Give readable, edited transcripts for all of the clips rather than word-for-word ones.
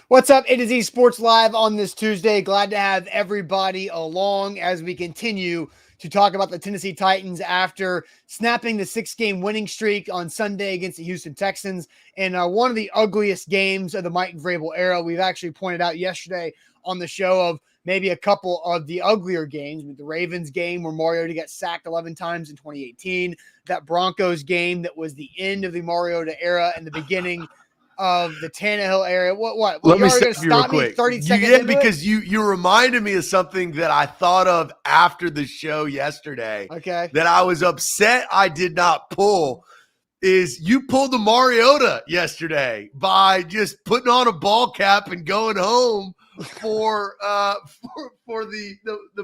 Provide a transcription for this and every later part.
What's up, A to Z Sports Live on this Tuesday. Glad to have everybody along as we continue to talk about the Tennessee Titans after snapping the 6-game winning streak on Sunday against the Houston Texans in one of the ugliest games of the Mike Vrabel era. We've actually pointed out yesterday on the show of maybe a couple of the uglier games, with the Ravens game where Mariota got sacked 11 times in 2018, that Broncos game that was the end of the Mariota era and the beginning of the Tannehill area. What? Well, Let you me are going to stop you real stop me quick. 30 seconds into because it? you reminded me of something that I thought of after the show yesterday. Okay. That I was upset I did not pull. Is you pulled the Mariota yesterday by just putting on a ball cap and going home for the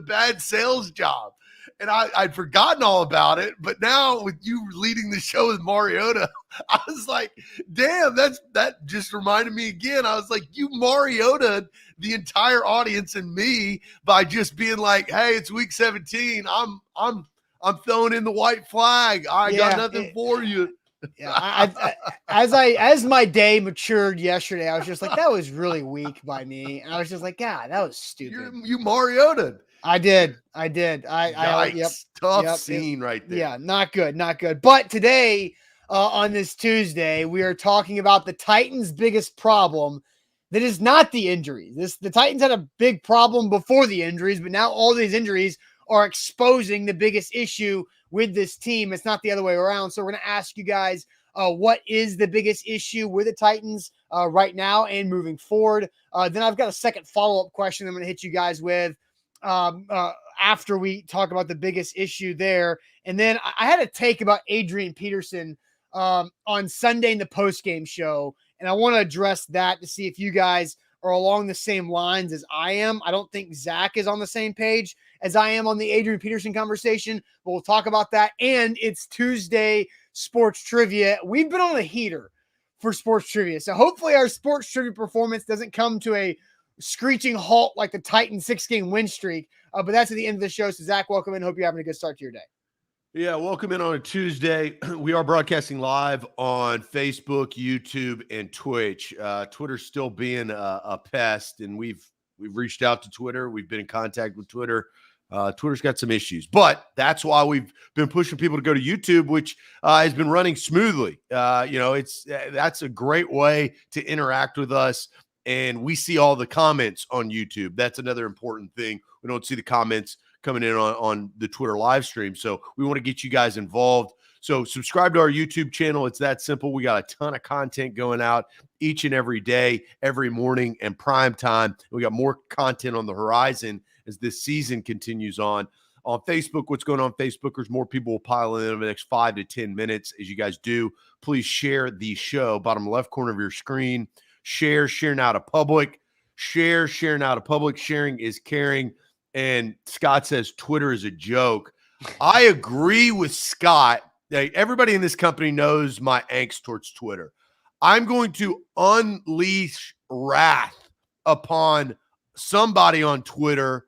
bad sales job. And I'd forgotten all about it, but now with you leading the show with Mariota, I was like, damn, that just reminded me again. I was like, you Mariota the entire audience and me by just being like, hey, it's week 17. I'm throwing in the white flag. I got nothing for you. Yeah, as my day matured yesterday, I was just like, that was really weak by me. And I was just like, God, that was stupid. You Mariota. I did. Tough scene right there. Yeah, not good. But today, on this Tuesday, we are talking about the Titans' biggest problem. That is not the injuries. The Titans had a big problem before the injuries, but now all these injuries are exposing the biggest issue with this team. It's not the other way around. So we're going to ask you guys, what is the biggest issue with the Titans right now and moving forward? Then I've got a second follow-up question I'm going to hit you guys with after we talk about the biggest issue there. And then I had a take about Adrian Peterson on Sunday in the post-game show, and I want to address that to see if you guys are along the same lines as I am. I don't think Zach is on the same page as I am on the Adrian Peterson conversation, but we'll talk about that. And it's Tuesday sports trivia. We've been on a heater for sports trivia, so hopefully our sports trivia performance doesn't come to a screeching halt like the Titans 6-game win streak. But that's at the end of the show. So Zach, welcome in. Hope you're having a good start to your day. Yeah, welcome in on a Tuesday. We are broadcasting live on Facebook, YouTube, and Twitch. Twitter's still being a pest, and we've reached out to Twitter. We've been in contact with Twitter. Twitter's got some issues, but that's why we've been pushing people to go to YouTube, which has been running smoothly. That's a great way to interact with us, and we see all the comments on YouTube. That's another important thing. We don't see the comments coming in on the Twitter live stream. So we want to get you guys involved. So subscribe to our YouTube channel. It's that simple. We got a ton of content going out each and every day, every morning, and prime time. We got more content on the horizon as this season continues on. On Facebook, what's going on Facebookers, more people will pile in over the next 5 to 10 minutes. As you guys do, please share the show. Bottom left corner of your screen. Share now to public. Share now to public. Sharing is caring. And Scott says Twitter is a joke. I agree with Scott. Everybody in this company knows my angst towards Twitter. I'm going to unleash wrath upon somebody on Twitter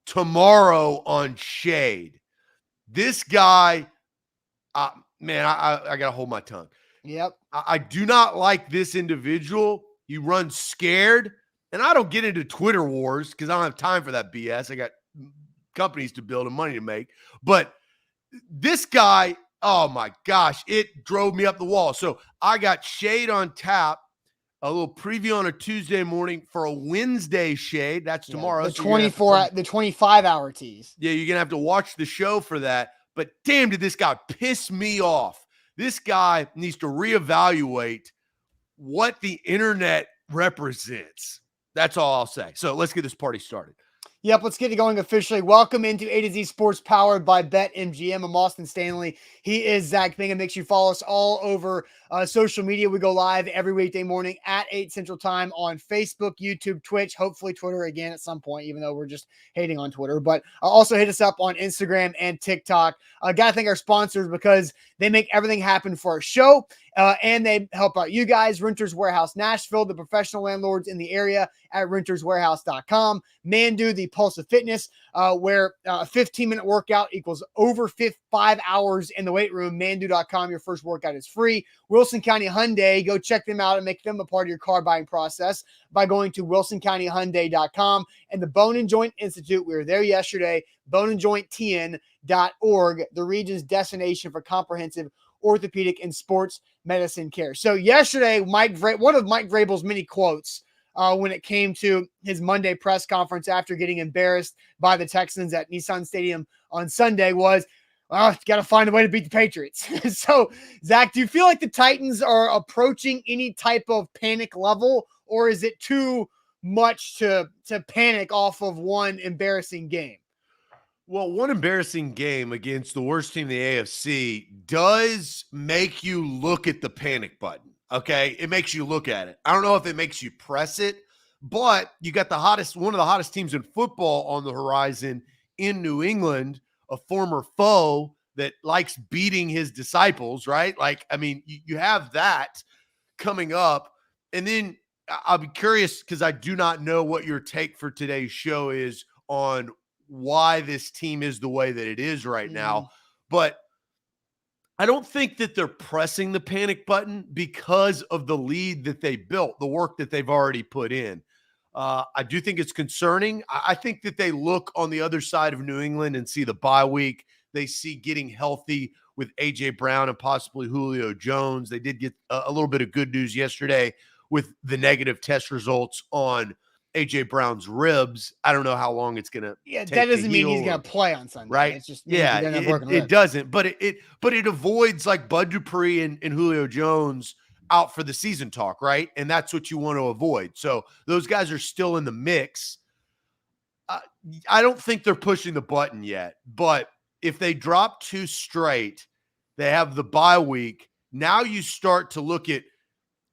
tomorrow on Shade. This guy, man, I got to hold my tongue. Yep. I do not like this individual. He runs scared. And I don't get into Twitter wars because I don't have time for that BS. I got companies to build and money to make. But this guy, oh my gosh, it drove me up the wall. So I got Shade on tap, a little preview on a Tuesday morning for a Wednesday Shade. That's tomorrow. The 25-hour tease. Yeah, you're going to have to watch the show for that. But damn, did this guy piss me off. This guy needs to reevaluate what the internet represents. That's all I'll say. So let's get this party started. Yep, let's get it going officially. Welcome into A to Z Sports powered by BetMGM. I'm Austin Stanley. He is Zach Bingham. Make sure you follow us all over social media. We go live every weekday morning at 8 Central Time on Facebook, YouTube, Twitch, hopefully Twitter again at some point, even though we're just hating on Twitter. But also hit us up on Instagram and TikTok. Got to thank our sponsors because they make everything happen for our show. And they help out you guys, Renters Warehouse Nashville, the professional landlords in the area at renterswarehouse.com. Mandu, the Pulse of Fitness, where a 15-minute workout equals over 5 hours in the weight room. Mandu.com, your first workout is free. Wilson County Hyundai, go check them out and make them a part of your car buying process by going to wilsoncountyhyundai.com. And the Bone and Joint Institute, we were there yesterday, boneandjointtn.org, the region's destination for comprehensive orthopedic and sports medicine care. So yesterday, one of Mike Vrabel's many quotes when it came to his Monday press conference after getting embarrassed by the Texans at Nissan Stadium on Sunday was, got to find a way to beat the Patriots. So, Zach, do you feel like the Titans are approaching any type of panic level, or is it too much to panic off of one embarrassing game? Well, one embarrassing game against the worst team in the AFC does make you look at the panic button, okay? It makes you look at it. I don't know if it makes you press it, but you got one of the hottest teams in football on the horizon in New England, a former foe that likes beating his disciples, right? Like, I mean, you have that coming up. And then I'll be curious, because I do not know what your take for today's show is on why this team is the way that it is right now. But I don't think that they're pressing the panic button because of the lead that they built, the work that they've already put in. I do think it's concerning. I think that they look on the other side of New England and see the bye week. They see getting healthy with A.J. Brown and possibly Julio Jones. They did get a little bit of good news yesterday with the negative test results on A.J. Brown's ribs. I don't know how long it's going to take. That doesn't mean he's going to play on Sunday. Right? It's just it doesn't. But it avoids like Bud Dupree and Julio Jones out for the season talk, right? And that's what you want to avoid. So those guys are still in the mix. I don't think they're pushing the button yet, but if they drop 2 straight, they have the bye week. Now you start to look at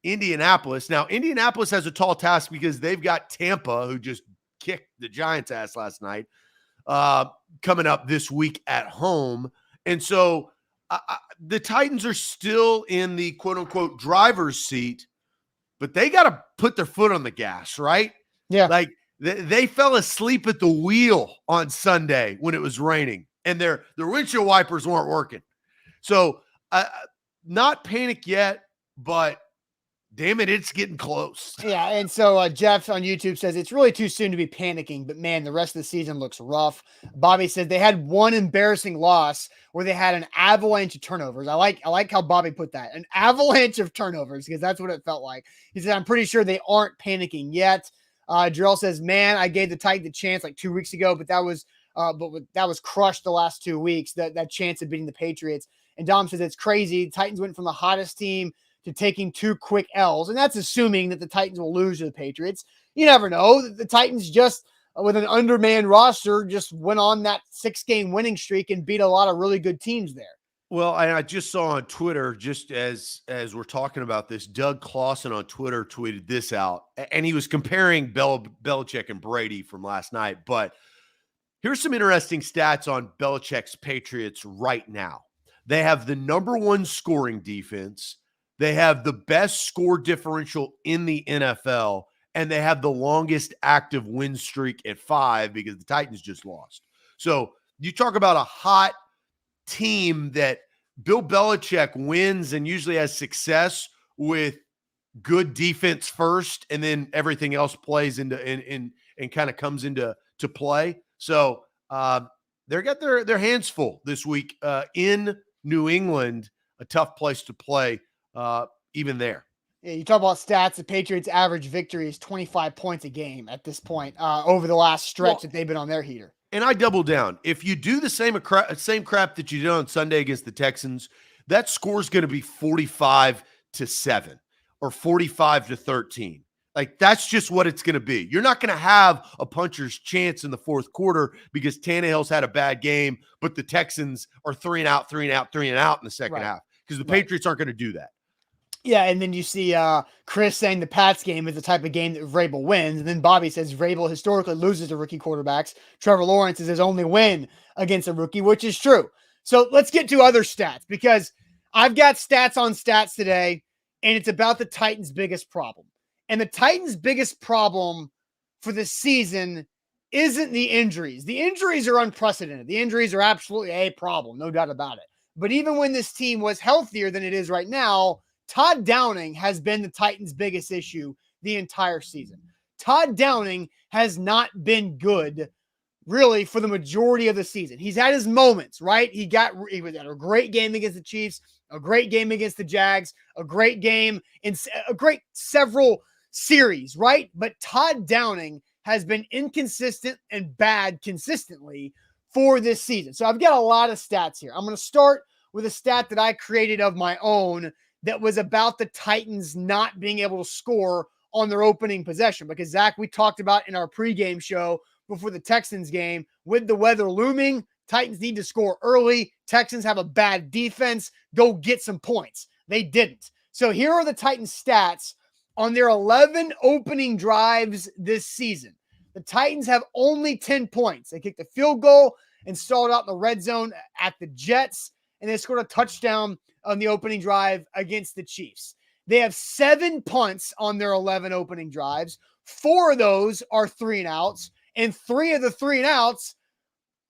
Indianapolis. Now, Indianapolis has a tall task because they've got Tampa, who just kicked the Giants' ass last night, coming up this week at home. And so the Titans are still in the quote-unquote driver's seat, but they got to put their foot on the gas, right? Yeah. Like they fell asleep at the wheel on Sunday when it was raining, and their windshield wipers weren't working. So not panic yet, but damn it, it's getting close. Yeah, and so Jeff on YouTube says it's really too soon to be panicking, but man, the rest of the season looks rough. Bobby said they had one embarrassing loss where they had an avalanche of turnovers. I like how Bobby put that, an avalanche of turnovers, because that's what it felt like. He said, I'm pretty sure they aren't panicking yet. Jarrell says, man, I gave the Titans a chance like 2 weeks ago, but that was crushed the last 2 weeks, that chance of beating the Patriots. And Dom says it's crazy. The Titans went from the hottest team to taking 2 quick L's. And that's assuming that the Titans will lose to the Patriots. You never know. The Titans just, with an undermanned roster, just went on that 6-game winning streak and beat a lot of really good teams there. Well, I just saw on Twitter, just as we're talking about this, Doug Clawson on Twitter tweeted this out, and he was comparing Belichick and Brady from last night. But here's some interesting stats on Belichick's Patriots right now. They have the number 1 scoring defense. They have the best score differential in the NFL, and they have the longest active win streak at 5 because the Titans just lost. So you talk about a hot team that Bill Belichick wins and usually has success with good defense first, and then everything else plays into and kind of comes into play. So they got their hands full this week in New England, a tough place to play. Even there. Yeah, you talk about stats. The Patriots' average victory is 25 points a game at this point over the last stretch that they've been on their heater. And I double down. If you do the same crap that you did on Sunday against the Texans, that score is going to be 45-7 or 45-13. Like, that's just what it's going to be. You're not going to have a puncher's chance in the fourth quarter because Tannehill's had a bad game, but the Texans are 3 and out in the second half because the Patriots aren't going to do that. Yeah, and then you see Chris saying the Pats game is the type of game that Vrabel wins. And then Bobby says Vrabel historically loses to rookie quarterbacks. Trevor Lawrence is his only win against a rookie, which is true. So let's get to other stats, because I've got stats on stats today, and it's about the Titans' biggest problem. And the Titans' biggest problem for the season isn't the injuries. The injuries are unprecedented. The injuries are absolutely a problem, no doubt about it. But even when this team was healthier than it is right now, Todd Downing has been the Titans' biggest issue the entire season. Todd Downing has not been good really for the majority of the season. He's had his moments, right? He was at a great game against the Chiefs, a great game against the Jags, a great game in a great several series, right? But Todd Downing has been inconsistent and bad consistently for this season. So I've got a lot of stats here. I'm going to start with a stat that I created of my own that was about the Titans not being able to score on their opening possession. Because, Zach, we talked about in our pregame show before the Texans game, with the weather looming, Titans need to score early. Texans have a bad defense. Go get some points. They didn't. So here are the Titans' stats on their 11 opening drives this season. The Titans have only 10 points. They kicked a field goal and stalled out in the red zone at the Jets, and they scored a touchdown on the opening drive against the Chiefs. They have 7 punts on their 11 opening drives. 4 of those are 3-and-outs, and 3 of the 3-and-outs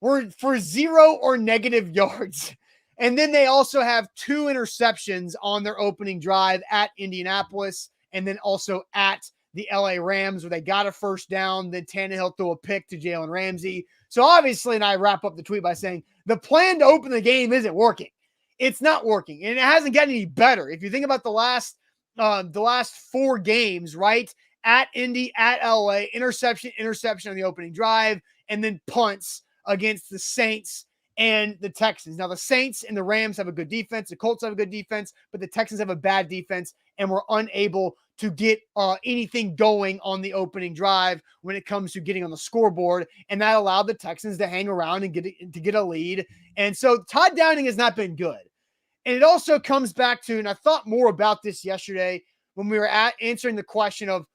were for 0 or negative yards. And then they also have 2 interceptions on their opening drive at Indianapolis, and then also at the LA Rams, where they got a first down. Then Tannehill threw a pick to Jalen Ramsey. So obviously, and I wrap up the tweet by saying the plan to open the game isn't working. It's not working, and it hasn't gotten any better. If you think about the last 4 games, right? At Indy, at LA, interception on the opening drive, and then punts against the Saints and the Texans. Now, the Saints and the Rams have a good defense. The Colts have a good defense, but the Texans have a bad defense, and we're unable to get anything going on the opening drive when it comes to getting on the scoreboard, and that allowed the Texans to hang around and get a lead. And so Todd Downing has not been good. And it also comes back to, and I thought more about this yesterday when we were answering the question of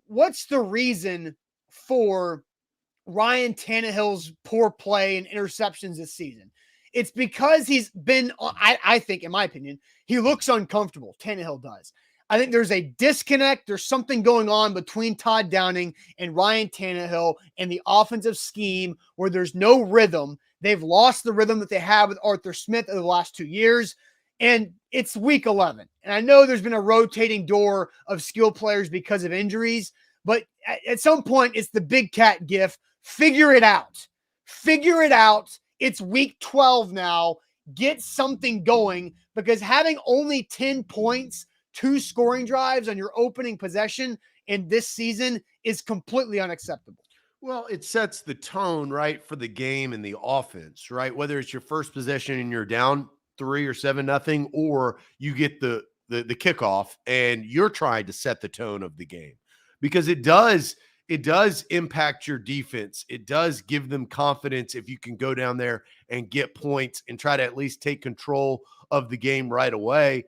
what's the reason for Ryan Tannehill's poor play and interceptions this season. It's because he's been, I think, in my opinion, he looks uncomfortable. Tannehill does. I think there's a disconnect. There's something going on between Todd Downing and Ryan Tannehill and the offensive scheme where there's no rhythm. They've lost the rhythm that they had with Arthur Smith over the last 2 years. And it's week 11. And I know there's been a rotating door of skill players because of injuries, but at some point it's the big cat gif. Figure it out. Figure it out. It's week 12 now. Get something going, because having only 10 points, 2 scoring drives on your opening possession in this season is completely unacceptable. Well, it sets the tone, right, for the game and the offense, right? Whether it's your first possession and you're down 3 or 7-0, or you get the kickoff and you're trying to set the tone of the game, because it does impact your defense. It does give them confidence if you can go down there and get points and try to at least take control of the game right away.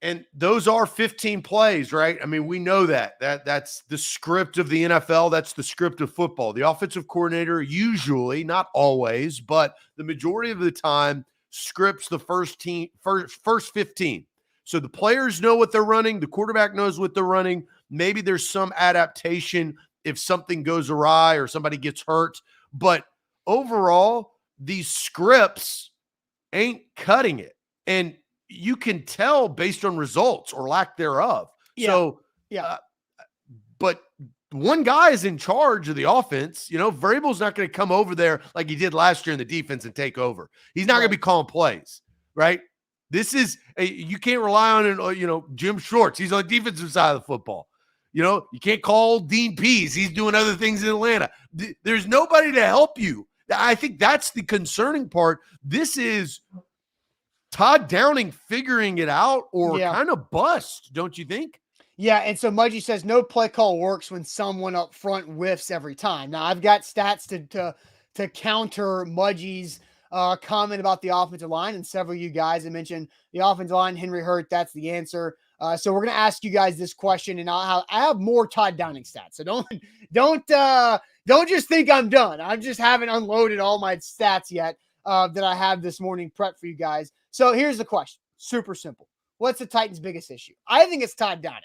And those are 15 plays, right? I mean, we know that's the script of the NFL. That's the script of football. The offensive coordinator usually, not always, but the majority of the time, scripts the first 15. So the players know what they're running. The quarterback knows what they're running. Maybe there's some adaptation if something goes awry or somebody gets hurt. But overall, these scripts ain't cutting it. And you can tell based on results or lack thereof. Yeah. So, but one guy is in charge of the offense. You know, Vrabel's not going to come over there like he did last year in the defense and take over. He's not going to be calling plays, right? This is you can't rely on, Jim Schwartz. He's on the defensive side of the football. You know, you can't call Dean Pease. He's doing other things in Atlanta. There's nobody to help you. I think that's the concerning part. This is Todd Downing figuring it out or kind of bust, don't you think? Yeah, and so Mudgy says no play call works when someone up front whiffs every time. Now, I've got stats to counter Mudgy's comment about the offensive line, and several of you guys have mentioned the offensive line, Henry Hurt, that's the answer. So we're going to ask you guys this question, and I have more Todd Downing stats. So don't just think I'm done. I just haven't unloaded all my stats yet that I have this morning prepped for you guys. So here's the question. Super simple. What's the Titans' biggest issue? I think it's Todd Downing,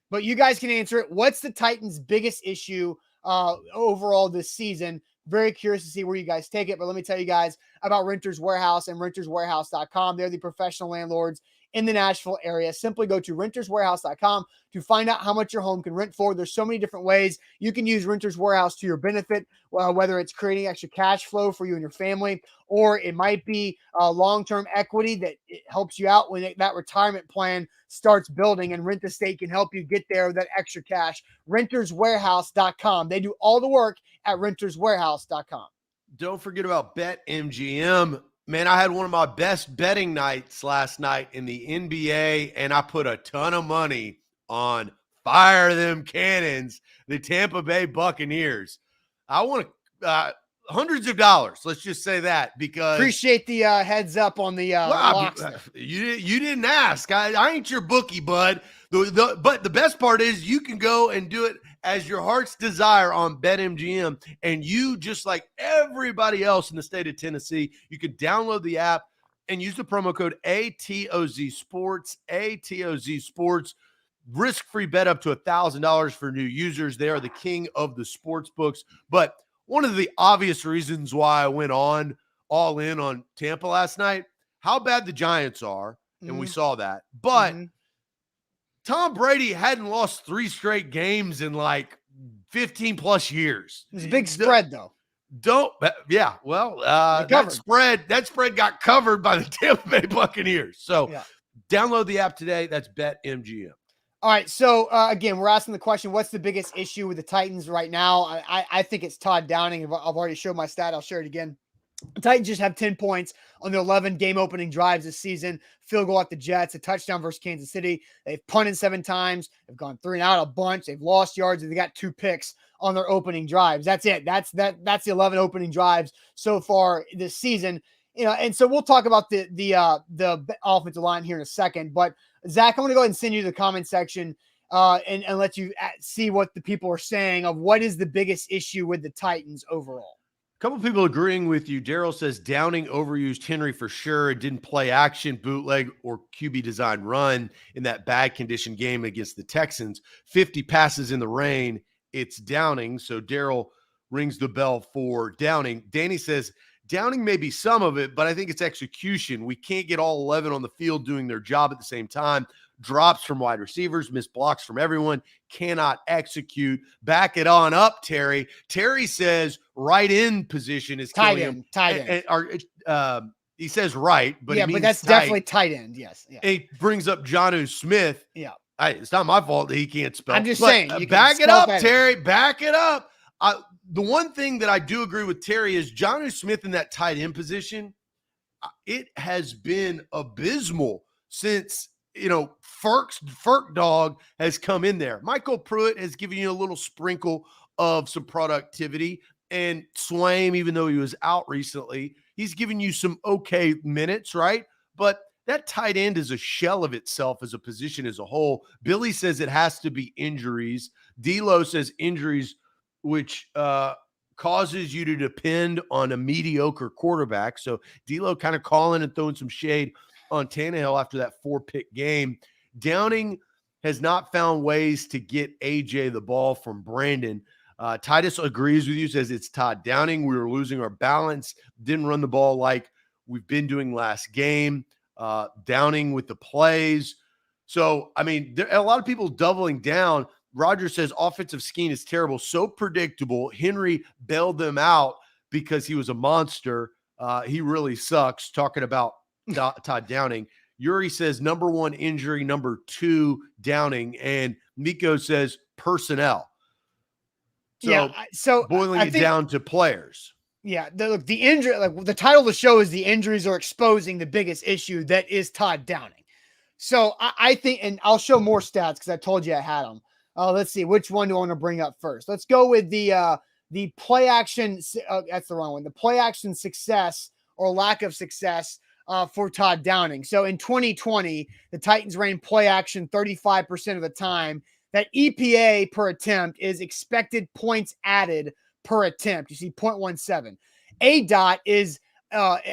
but you guys can answer it. What's the Titans' biggest issue overall this season? Very curious to see where you guys take it, but let me tell you guys about Renters Warehouse and renterswarehouse.com. They're the professional landlords in the Nashville area. Simply go to renterswarehouse.com to find out how much your home can rent for. There's so many different ways you can use Renters Warehouse to your benefit, whether it's creating extra cash flow for you and your family, or it might be long-term equity that it helps you out when that retirement plan starts building, and Rent the State can help you get there with that extra cash. renterswarehouse.com. They do all the work at renterswarehouse.com. Don't forget about BetMGM. Man, I had one of my best betting nights last night in the NBA, and I put a ton of money on Fire Them Cannons, the Tampa Bay Buccaneers. I won hundreds of dollars. Let's just say that, because appreciate the heads up on the locks. You didn't ask. I ain't your bookie, bud. But the best part is you can go and do it as your heart's desire on BetMGM, and you, just like everybody else in the state of Tennessee, you can download the app and use the promo code ATOZ Sports. ATOZ Sports. Risk-free bet up to $1,000 for new users. They are the king of the sports books. But one of the obvious reasons why I went all in on Tampa last night, how bad the Giants are, and we saw that. But Tom Brady hadn't lost 3 straight games in like 15 plus years. It was a big spread, though. That spread got covered by the Tampa Bay Buccaneers. So download the app today. That's BetMGM. All right, so again, we're asking the question, what's the biggest issue with the Titans right now? I think it's Todd Downing. I've already showed my stat. I'll share it again. The Titans just have 10 points on their 11 game-opening drives this season. Field goal at the Jets, a touchdown versus Kansas City. They've punted 7 times. They've gone 3 and out a bunch. They've lost yards, and they got 2 picks on their opening drives. That's it. That's the 11 opening drives so far this season. You know, and so we'll talk about the offensive line here in a second. But Zach, I'm going to go ahead and send you the comment section and let you see what the people are saying of what is the biggest issue with the Titans overall. A couple people agreeing with you. Daryl says Downing overused Henry for sure. It didn't play action, bootleg, or QB design run in that bad condition game against the Texans. 50 passes in the rain. It's Downing. So Daryl rings the bell for Downing. Danny says Downing may be some of it, but I think it's execution. We can't get all 11 on the field doing their job at the same time. Drops from wide receivers, missed blocks from everyone, cannot execute. Back it on up, Terry. Terry says right end position is tight killing end. him. He says right, but yeah, he means but that's tight. definitely tight end. Yes. Yeah. He brings up Jonnu Smith. Yeah. It's not my fault that he can't spell. I'm just saying. Back it up, Terry. Back it up. The one thing that I do agree with Terry is Jonnu Smith in that tight end position. It has been abysmal since, Ferk Dog has come in there. Michael Pruitt has given you a little sprinkle of some productivity, and Swaim, even though he was out recently, he's given you some okay minutes, right? But that tight end is a shell of itself as a position as a whole. Billy says it has to be injuries. D'Lo says injuries, which causes you to depend on a mediocre quarterback. So D'Lo kind of calling and throwing some shade on Tannehill after that 4-pick game. Downing has not found ways to get AJ the ball from Brandon. Titus agrees with you, says it's Todd Downing. We were losing our balance, didn't run the ball like we've been doing last game. Downing with the plays. So, there are a lot of people doubling down. Roger says offensive scheme is terrible, so predictable. Henry bailed them out because he was a monster. He really sucks, talking about Todd Downing. Yuri says number 1 injury, number 2 Downing, and Miko says personnel. So boiling it down to players. Yeah, the injury, like the title of the show is the injuries are exposing the biggest issue that is Todd Downing. So I think, and I'll show more stats because I told you I had them. Let's see, which one do I want to bring up first? Let's go with the play action. That's the wrong one. The play action success or lack of success for Todd Downing. So in 2020, the Titans ran play action 35% of the time. That EPA per attempt is expected points added per attempt. You see 0.17. ADOT is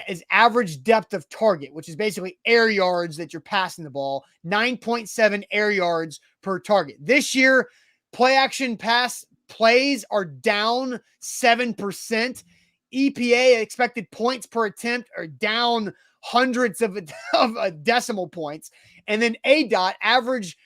is average depth of target, which is basically air yards that you're passing the ball, 9.7 air yards per target. This year, play action pass plays are down 7%. EPA, expected points per attempt, are down hundreds of decimal points. And then ADOT, average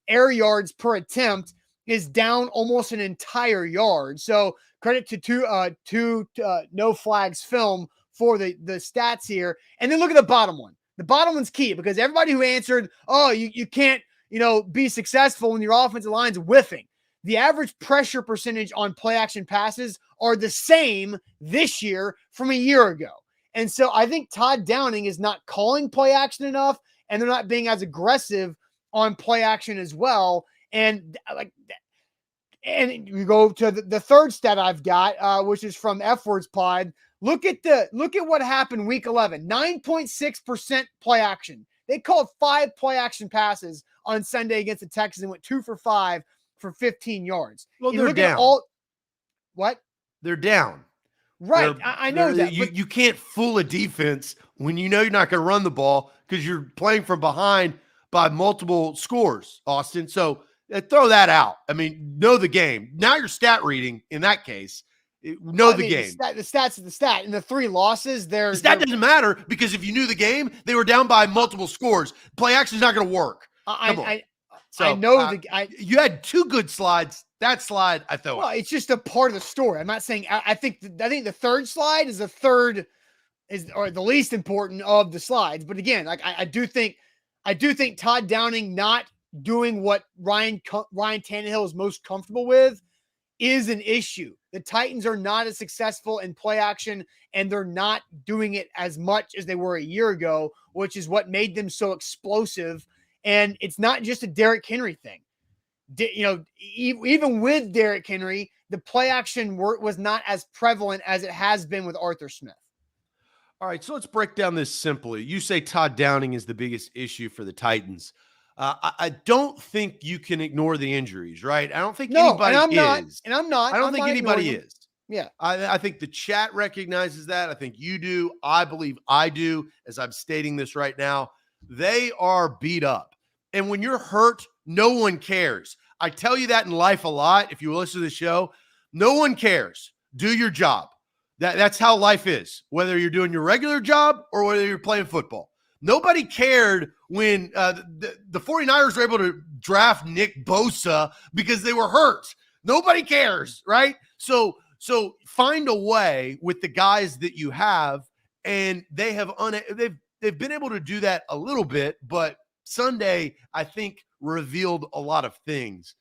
air yards per attempt, is down almost an entire yard. So credit to No Flags Film for the stats here. And then look at the bottom one. The bottom one's key because everybody who answered, oh, you can't, be successful when your offensive line's whiffing. The average pressure percentage on play action passes are the same this year from a year ago. And so I think Todd Downing is not calling play action enough, and they're not being as aggressive on play action as well. And you go to the third stat I've got, which is from F Words Pod. Look at what happened week 11, 9.6% play action. They called 5 play action passes on Sunday against the Texans and went 2 for 5 for 15 yards. Well, they're down. What? They're down. Right. I know that. You can't fool a defense when you know you're not going to run the ball because you're playing from behind by multiple scores, Austin. So throw that out. I mean, know the game. Now you're stat reading in that case. Know the game. The stats are the stat. And the 3 losses, the stat doesn't matter because if you knew the game, they were down by multiple scores. Play action is not going to work. You had 2 good slides. That slide, I thought. Well, it's just a part of the story. I'm not saying. I think the third slide is the least important of the slides. But again, I do think Todd Downing not doing what Ryan Tannehill is most comfortable with is an issue. The Titans are not as successful in play action, and they're not doing it as much as they were a year ago, which is what made them so explosive. And it's not just a Derrick Henry thing. Even with Derrick Henry, the play action work was not as prevalent as it has been with Arthur Smith. All right, so let's break down this simply. You say Todd Downing is the biggest issue for the Titans. I don't think you can ignore the injuries, right? I don't think anybody is. I'm not. I don't think anybody is. Yeah. I think the chat recognizes that. I think you do. I believe I do, as I'm stating this right now. They are beat up. And when you're hurt, no one cares. I tell you that in life a lot. If you listen to the show, no one cares. Do your job. That's how life is, whether you're doing your regular job or whether you're playing football. Nobody cared when the 49ers were able to draft Nick Bosa because they were hurt. Nobody cares, right? So find a way with the guys that you have, and they've been able to do that a little bit, but Sunday, I think, revealed a lot of things.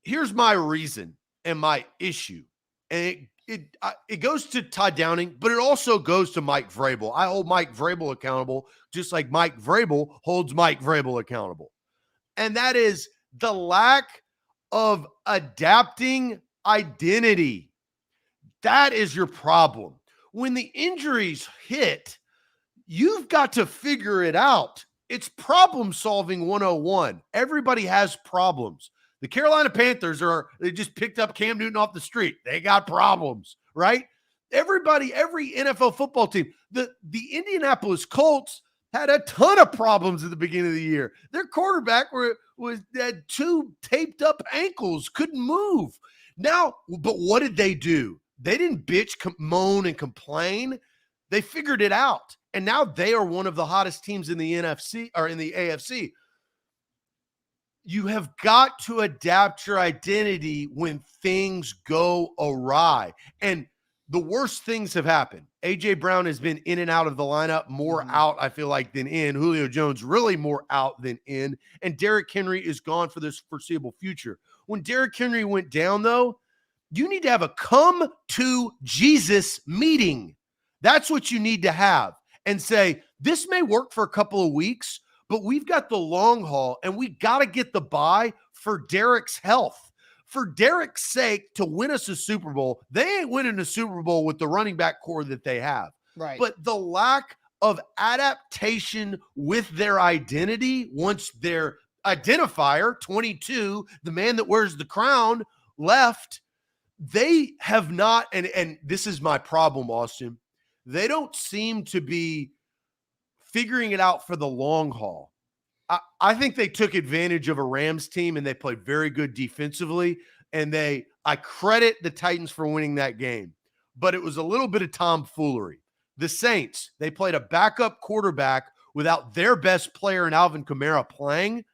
Here's my reason and my issue. And it goes to Todd Downing, but it also goes to Mike Vrabel. I hold Mike Vrabel accountable, just like Mike Vrabel holds Mike Vrabel accountable. And that is the lack of adapting identity. That is your problem. When the injuries hit, you've got to figure it out. It's problem solving 101. Everybody has problems. The Carolina Panthers they just picked up Cam Newton off the street. They got problems, right? Every NFL football team. The Indianapolis Colts had a ton of problems at the beginning of the year. Their quarterback had 2 taped up ankles, couldn't move. Now, but what did they do? They didn't bitch, moan, and complain. They figured it out. And now they are one of the hottest teams in the NFC or in the AFC. You have got to adapt your identity when things go awry. And the worst things have happened. A.J. Brown has been in and out of the lineup, more out, I feel like, than in. Julio Jones really more out than in. And Derrick Henry is gone for this foreseeable future. When Derrick Henry went down, though, you need to have a come to Jesus meeting. That's what you need to have. And say, this may work for a couple of weeks, but we've got the long haul, and we got to get the bye for Derrick's health. For Derrick's sake, to win us a Super Bowl, they ain't winning a Super Bowl with the running back core that they have. Right. But the lack of adaptation with their identity, once their identifier, 22, the man that wears the crown, left, they have not, and this is my problem, Austin. they don't seem to be figuring it out for the long haul. I think they took advantage of a Rams team and they played very good defensively. And I credit the Titans for winning that game, but it was a little bit of tomfoolery. The Saints, they played a backup quarterback without their best player in Alvin Kamara playing,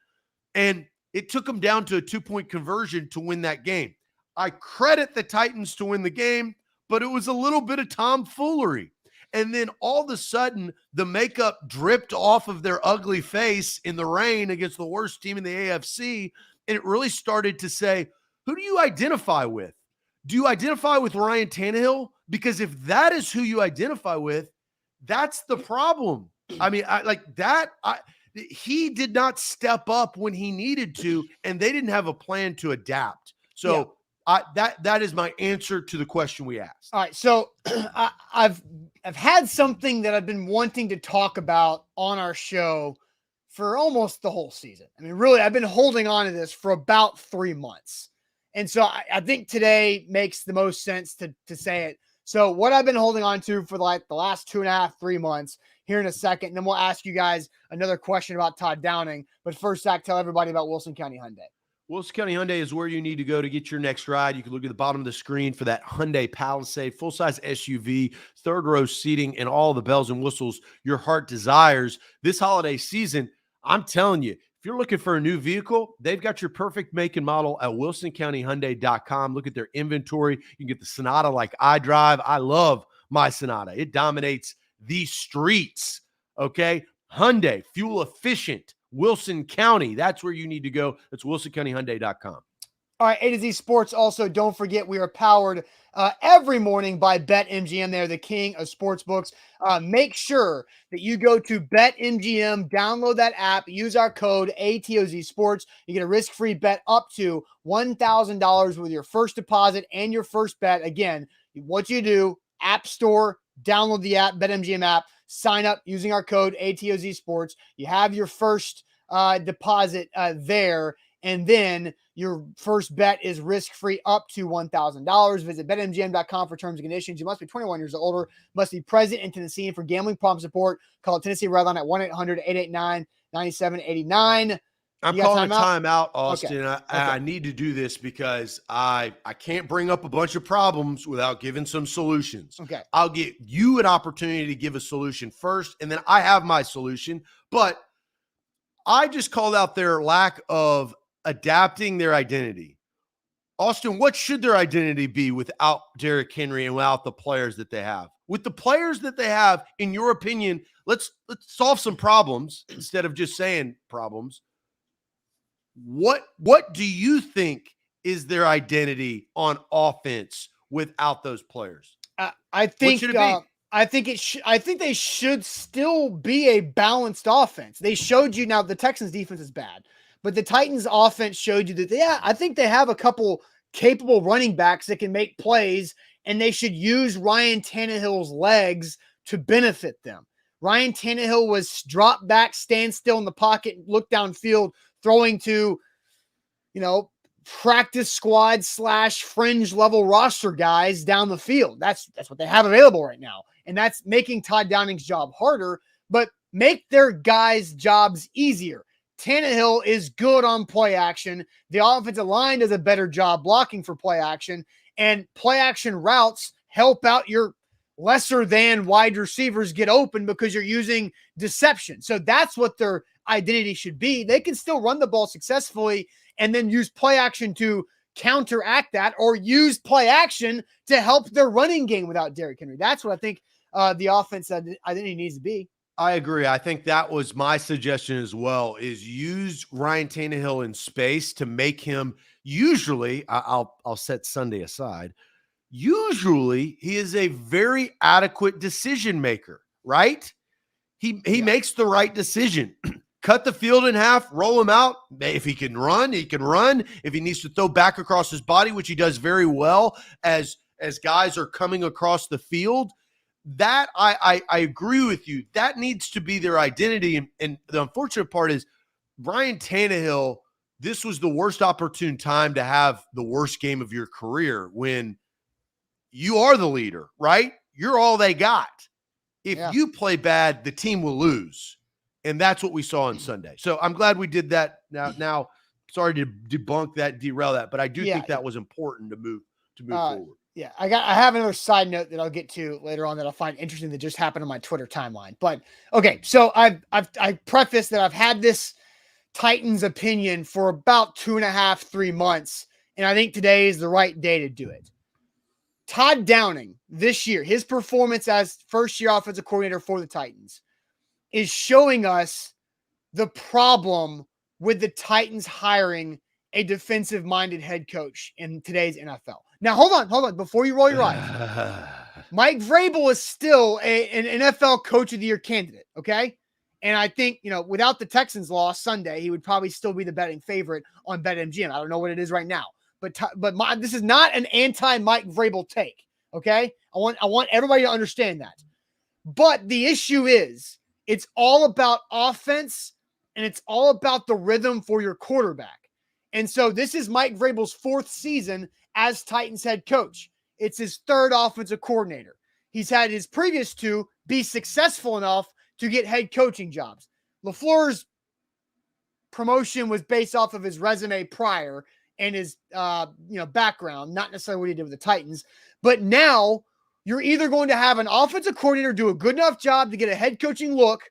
and it took them down to a 2-point conversion to win that game. I credit the Titans to win the game, but it was a little bit of tomfoolery. And then all of a sudden, the makeup dripped off of their ugly face in the rain against the worst team in the AFC. And it really started to say, who do you identify with? Do you identify with Ryan Tannehill? Because if that is who you identify with, that's the problem. I mean, he did not step up when he needed to, and they didn't have a plan to adapt. So that is my answer to the question we asked. All right, so I've had something that I've been wanting to talk about on our show for almost the whole season. I mean, really, I've been holding on to this for about 3 months. And so I think today makes the most sense to say it. So what I've been holding on to for the last 2.5, 3 months, here in a second, and then we'll ask you guys another question about Todd Downing. But first, Zach, tell everybody about Wilson County Hyundai. Wilson County Hyundai is where you need to go to get your next ride. You can look at the bottom of the screen for that Hyundai Palisade, full-size SUV, third-row seating, and all the bells and whistles your heart desires. This holiday season, I'm telling you, if you're looking for a new vehicle, they've got your perfect make and model at wilsoncountyhyundai.com. Look at their inventory. You can get the Sonata like I drive. I love my Sonata. It dominates the streets, okay? Hyundai, fuel efficient. Wilson County, that's where you need to go. That's wilsoncountyhyundai.com. All right, A to Z Sports. Also, don't forget we are powered every morning by BetMGM. They're the king of sportsbooks. Make sure that you go to BetMGM, download that app, use our code ATOZ Sports. You get a risk-free bet up to $1,000 with your first deposit and your first bet. Again, what you do, App Store, download the app, BetMGM app, sign up using our code ATOZ Sports. You have your first deposit there, and then your first bet is risk-free up to $1,000. Visit BetMGM.com for terms and conditions. You must be 21 years or older, must be present in Tennessee, and for gambling problem support, call Tennessee Redline at 1-800-889-9789. I'm calling a timeout, Austin. Okay. I need to do this because I can't bring up a bunch of problems without giving some solutions. Okay. I'll give you an opportunity to give a solution first, and then I have my solution. But I just called out their lack of adapting their identity. Austin, what should their identity be without Derrick Henry and without the players that they have? With the players that they have, in your opinion, let's solve some problems instead of just saying problems. What do you think is their identity on offense without those players? I think they should still be a balanced offense. They showed you, now the Texans defense is bad, but the Titans offense showed you that I think they have a couple capable running backs that can make plays, and they should use Ryan Tannehill's legs to benefit them. Ryan Tannehill was drop back, stand still in the pocket, look downfield, throwing to, practice squad / fringe level roster guys down the field. That's what they have available right now. And that's making Todd Downing's job harder, but make their guys' jobs easier. Tannehill is good on play action. The offensive line does a better job blocking for play action, and play action routes help out your lesser than wide receivers get open because you're using deception. So that's what their identity should be. They can still run the ball successfully and then use play action to counteract that, or use play action to help their running game without Derrick Henry. That's what I think the offense identity needs to be. I agree. I think that was my suggestion as well, is use Ryan Tannehill in space to make him, usually, I'll set Sunday aside, usually he is a very adequate decision maker, right? He makes the right decision. Cut the field in half, roll him out. If he can run, he can run. If he needs to throw back across his body, which he does very well as guys are coming across the field, that I agree with you. That needs to be their identity. And the unfortunate part is Ryan Tannehill, this was the worst opportune time to have the worst game of your career when you are the leader, right? You're all they got. If you play bad, the team will lose. And that's what we saw on Sunday. So I'm glad we did that. Now, sorry to debunk that, derail that, but I do think that was important to move forward. Yeah, I have another side note that I'll get to later on that I'll find interesting that just happened on my Twitter timeline. But okay, so I prefaced that I've had this Titans opinion for about 2.5, 3 months, and I think today is the right day to do it. Todd Downing this year, his performance as first-year offensive coordinator for the Titans is showing us the problem with the Titans hiring a defensive-minded head coach in today's NFL. Now, hold on. Before you roll your eyes, Mike Vrabel is still an NFL Coach of the Year candidate, okay? And I think, without the Texans loss Sunday, he would probably still be the betting favorite on BetMGM. I don't know what it is right now. But this is not an anti-Mike Vrabel take, okay? I want everybody to understand that. But the issue is, it's all about offense, and it's all about the rhythm for your quarterback. And so this is Mike Vrabel's 4th season as Titans head coach. It's his 3rd offensive coordinator. He's had his previous 2 be successful enough to get head coaching jobs. LaFleur's promotion was based off of his resume prior and his background, not necessarily what he did with the Titans. But now you're either going to have an offensive coordinator do a good enough job to get a head coaching look,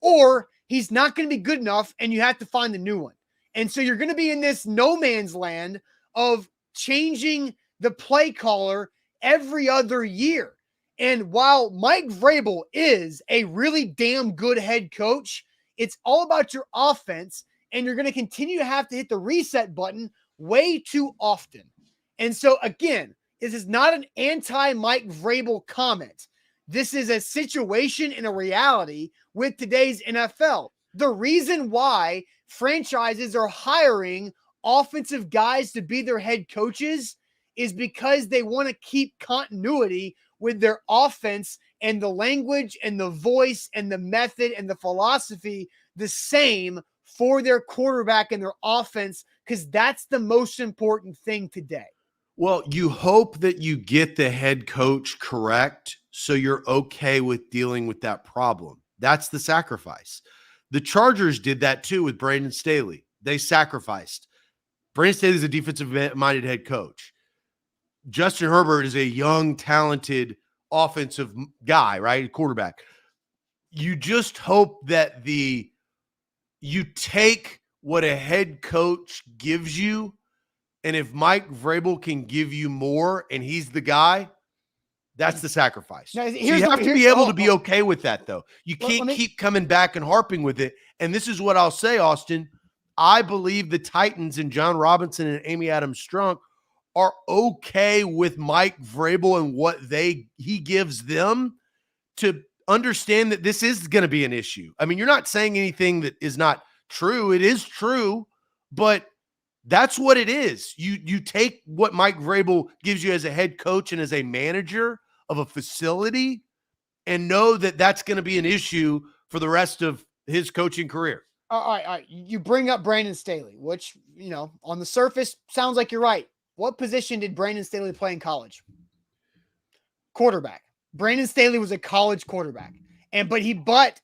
or he's not going to be good enough and you have to find a new one. And so you're going to be in this no man's land of changing the play caller every other year. And while Mike Vrabel is a really damn good head coach, it's all about your offense, and you're going to continue to have to hit the reset button way too often. And so, again, this is not an anti-Mike Vrabel comment. This is a situation and a reality with today's NFL. The reason why franchises are hiring offensive guys to be their head coaches is because they want to keep continuity with their offense and the language and the voice and the method and the philosophy the same for their quarterback and their offense, because that's the most important thing today. Well, you hope that you get the head coach correct so you're okay with dealing with that problem. That's the sacrifice. The Chargers did that too with Brandon Staley. They sacrificed. Brandon Staley is a defensive-minded head coach. Justin Herbert is a young, talented offensive guy, right? Quarterback. You just hope that you take what a head coach gives you, and if Mike Vrabel can give you more and he's the guy, that's the sacrifice. Now, so you have to be able to be okay with that, though. You can't keep coming back and harping with it. And this is what I'll say, Austin. I believe the Titans and John Robinson and Amy Adams-Strunk are okay with Mike Vrabel and what he gives them, to understand that this is going to be an issue. I mean, you're not saying anything that is not true. It is true, but that's what it is. You take what Mike Vrabel gives you as a head coach and as a manager of a facility, and know that that's going to be an issue for the rest of his coaching career. All right. You bring up Brandon Staley, which, on the surface sounds like you're right. What position did Brandon Staley play in college? Quarterback. Brandon Staley was a college quarterback. But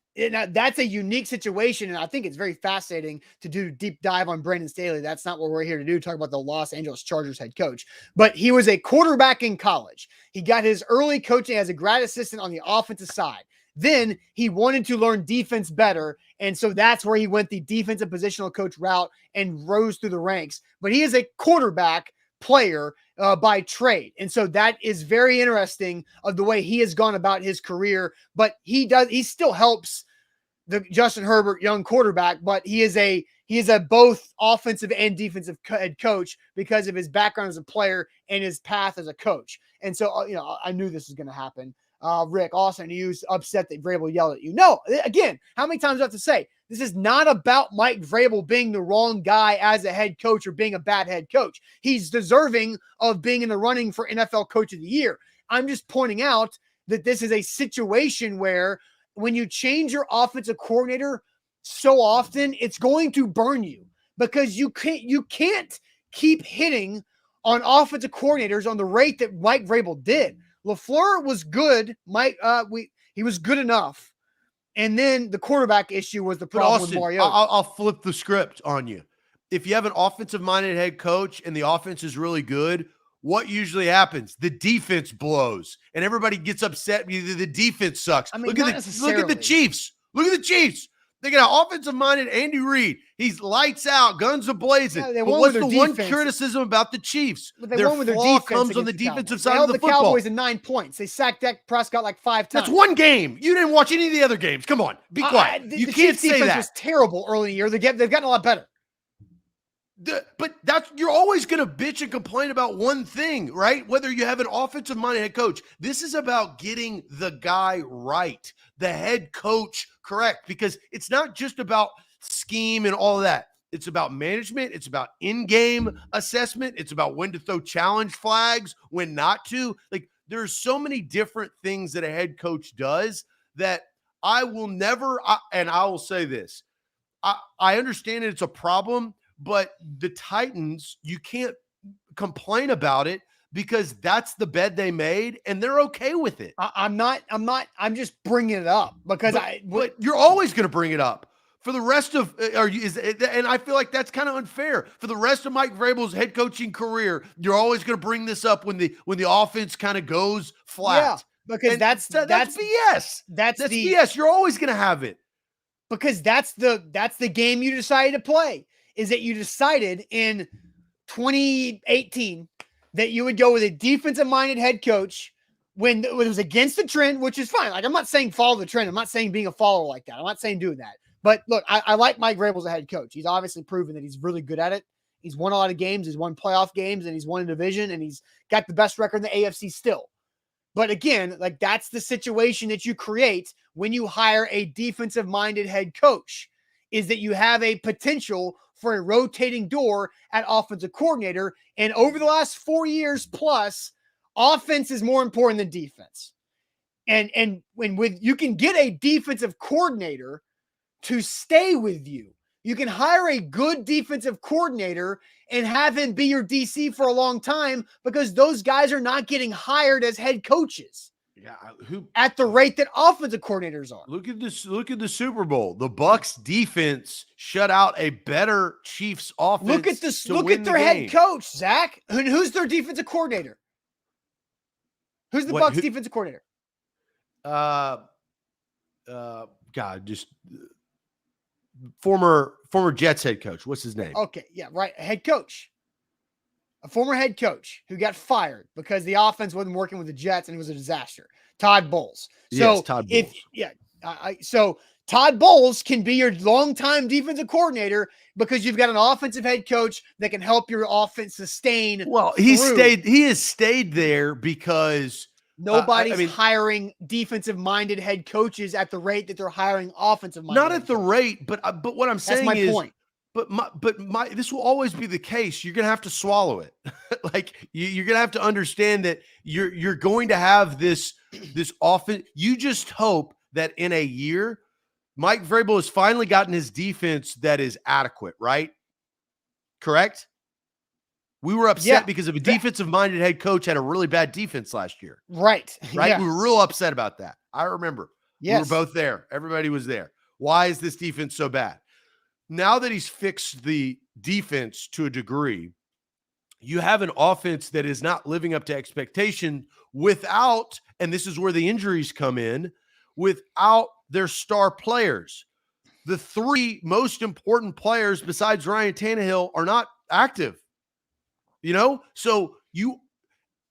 that's a unique situation, and I think it's very fascinating to do a deep dive on Brandon Staley. That's not what we're here to do, talk about the Los Angeles Chargers head coach. But he was a quarterback in college. He got his early coaching as a grad assistant on the offensive side. Then he wanted to learn defense better, and so that's where he went the defensive positional coach route and rose through the ranks. But he is a quarterback player by trade. And so that is very interesting of the way he has gone about his career, but he still helps the Justin Herbert young quarterback, but he is a both offensive and defensive head coach because of his background as a player and his path as a coach. And so, I knew this was going to happen. Rick, Austin, you was upset that Vrabel yelled at you. No, again, how many times do I have to say, this is not about Mike Vrabel being the wrong guy as a head coach or being a bad head coach. He's deserving of being in the running for NFL Coach of the Year. I'm just pointing out that this is a situation where when you change your offensive coordinator so often, it's going to burn you, because you can't keep hitting on offensive coordinators on the rate that Mike Vrabel did. LaFleur was good. He was good enough. And then the quarterback issue was the But problem Austin, with Mariota. I'll flip the script on you. If you have an offensive-minded head coach and the offense is really good, what usually happens? The defense blows, and everybody gets upset. The defense sucks. I mean, look not at the necessarily. Chiefs. Look at the Chiefs. They got an offensive-minded Andy Reid. He's lights out, guns a blazing. Yeah, but what's the one criticism about the Chiefs? But they their won with their flaw defense comes on the against defensive Cowboys. side They of held the the football. Cowboys in 9 points. They sacked Dak Prescott like 5 times. That's one game. You didn't watch any of the other games. Come on, be quiet. The you can't Chiefs say defense that. was terrible early in the year. They've gotten a lot better. But you're always going to bitch and complain about one thing, right? Whether you have an offensive-minded head coach. This is about getting the guy right, the head coach correct, because it's not just about scheme and all of that. It's about management. It's about in-game assessment. It's about when to throw challenge flags, when not to. Like, there's so many different things that a head coach does that I will never, and I will say this, I understand it's a problem, but the Titans, you can't complain about it because that's the bed they made and they're okay with it. I'm I'm just bringing it up because but you're always going to bring it up for the rest of, and I feel like that's kind of unfair for the rest of Mike Vrabel's head coaching career. You're always going to bring this up when the offense kind of goes flat. Yeah, because that's BS. That's BS. You're always going to have it because that's the game you decided to play. Is that you decided in 2018 that you would go with a defensive-minded head coach when it was against the trend, which is fine. Like, I'm not saying follow the trend. I'm not saying being a follower like that. I'm not saying doing that. But look, I like Mike Vrabel as a head coach. He's obviously proven that he's really good at it. He's won a lot of games. He's won playoff games, and he's won a division, and he's got the best record in the AFC still. But again, like, that's the situation that you create when you hire a defensive-minded head coach, is that you have a potential for a rotating door at offensive coordinator. And over the last 4 years plus, offense is more important than defense. And when you can get a defensive coordinator to stay with you, you can hire a good defensive coordinator and have him be your DC for a long time because those guys are not getting hired as head coaches. Yeah, at the rate that offensive coordinators are. Look at this. Look at the Super Bowl. The Bucs defense shut out a better Chiefs offense. Look at this. Look at their head coach, Zach. Who's their defensive coordinator? Who's the Bucs defensive coordinator? Just former Jets head coach. What's his name? Okay, yeah, right. Head coach. A former head coach who got fired because the offense wasn't working with the Jets and it was a disaster. Todd Bowles. So yes, Todd Bowles. So Todd Bowles can be your longtime defensive coordinator because you've got an offensive head coach that can help your offense sustain. Well, he has stayed there because nobody's hiring defensive-minded head coaches at the rate that they're hiring offensive-minded. Not at the rate, but what I'm saying is, that's my point. But this will always be the case. You're gonna have to swallow it. Like you're gonna have to understand that you're going to have this offense. You just hope that in a year, Mike Vrabel has finally gotten his defense that is adequate, right? Correct? We were upset because of a defensive-minded head coach had a really bad defense last year. Right. Right? Yeah. We were real upset about that. I remember. Yes. We were both there. Everybody was there. Why is this defense so bad? Now that he's fixed the defense to a degree, you have an offense that is not living up to expectation without, and this is where the injuries come in, without their star players. The three most important players besides Ryan Tannehill are not active. So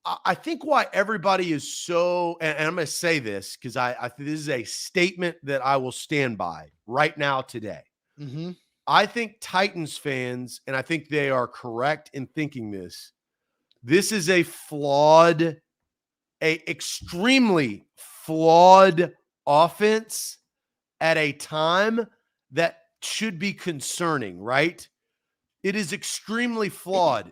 I think why everybody is so, and I'm going to say this because I think this is a statement that I will stand by right now today. Mm-hmm. I think Titans fans, and I think they are correct in thinking this is a extremely flawed offense at a time that should be concerning, right? It is extremely flawed.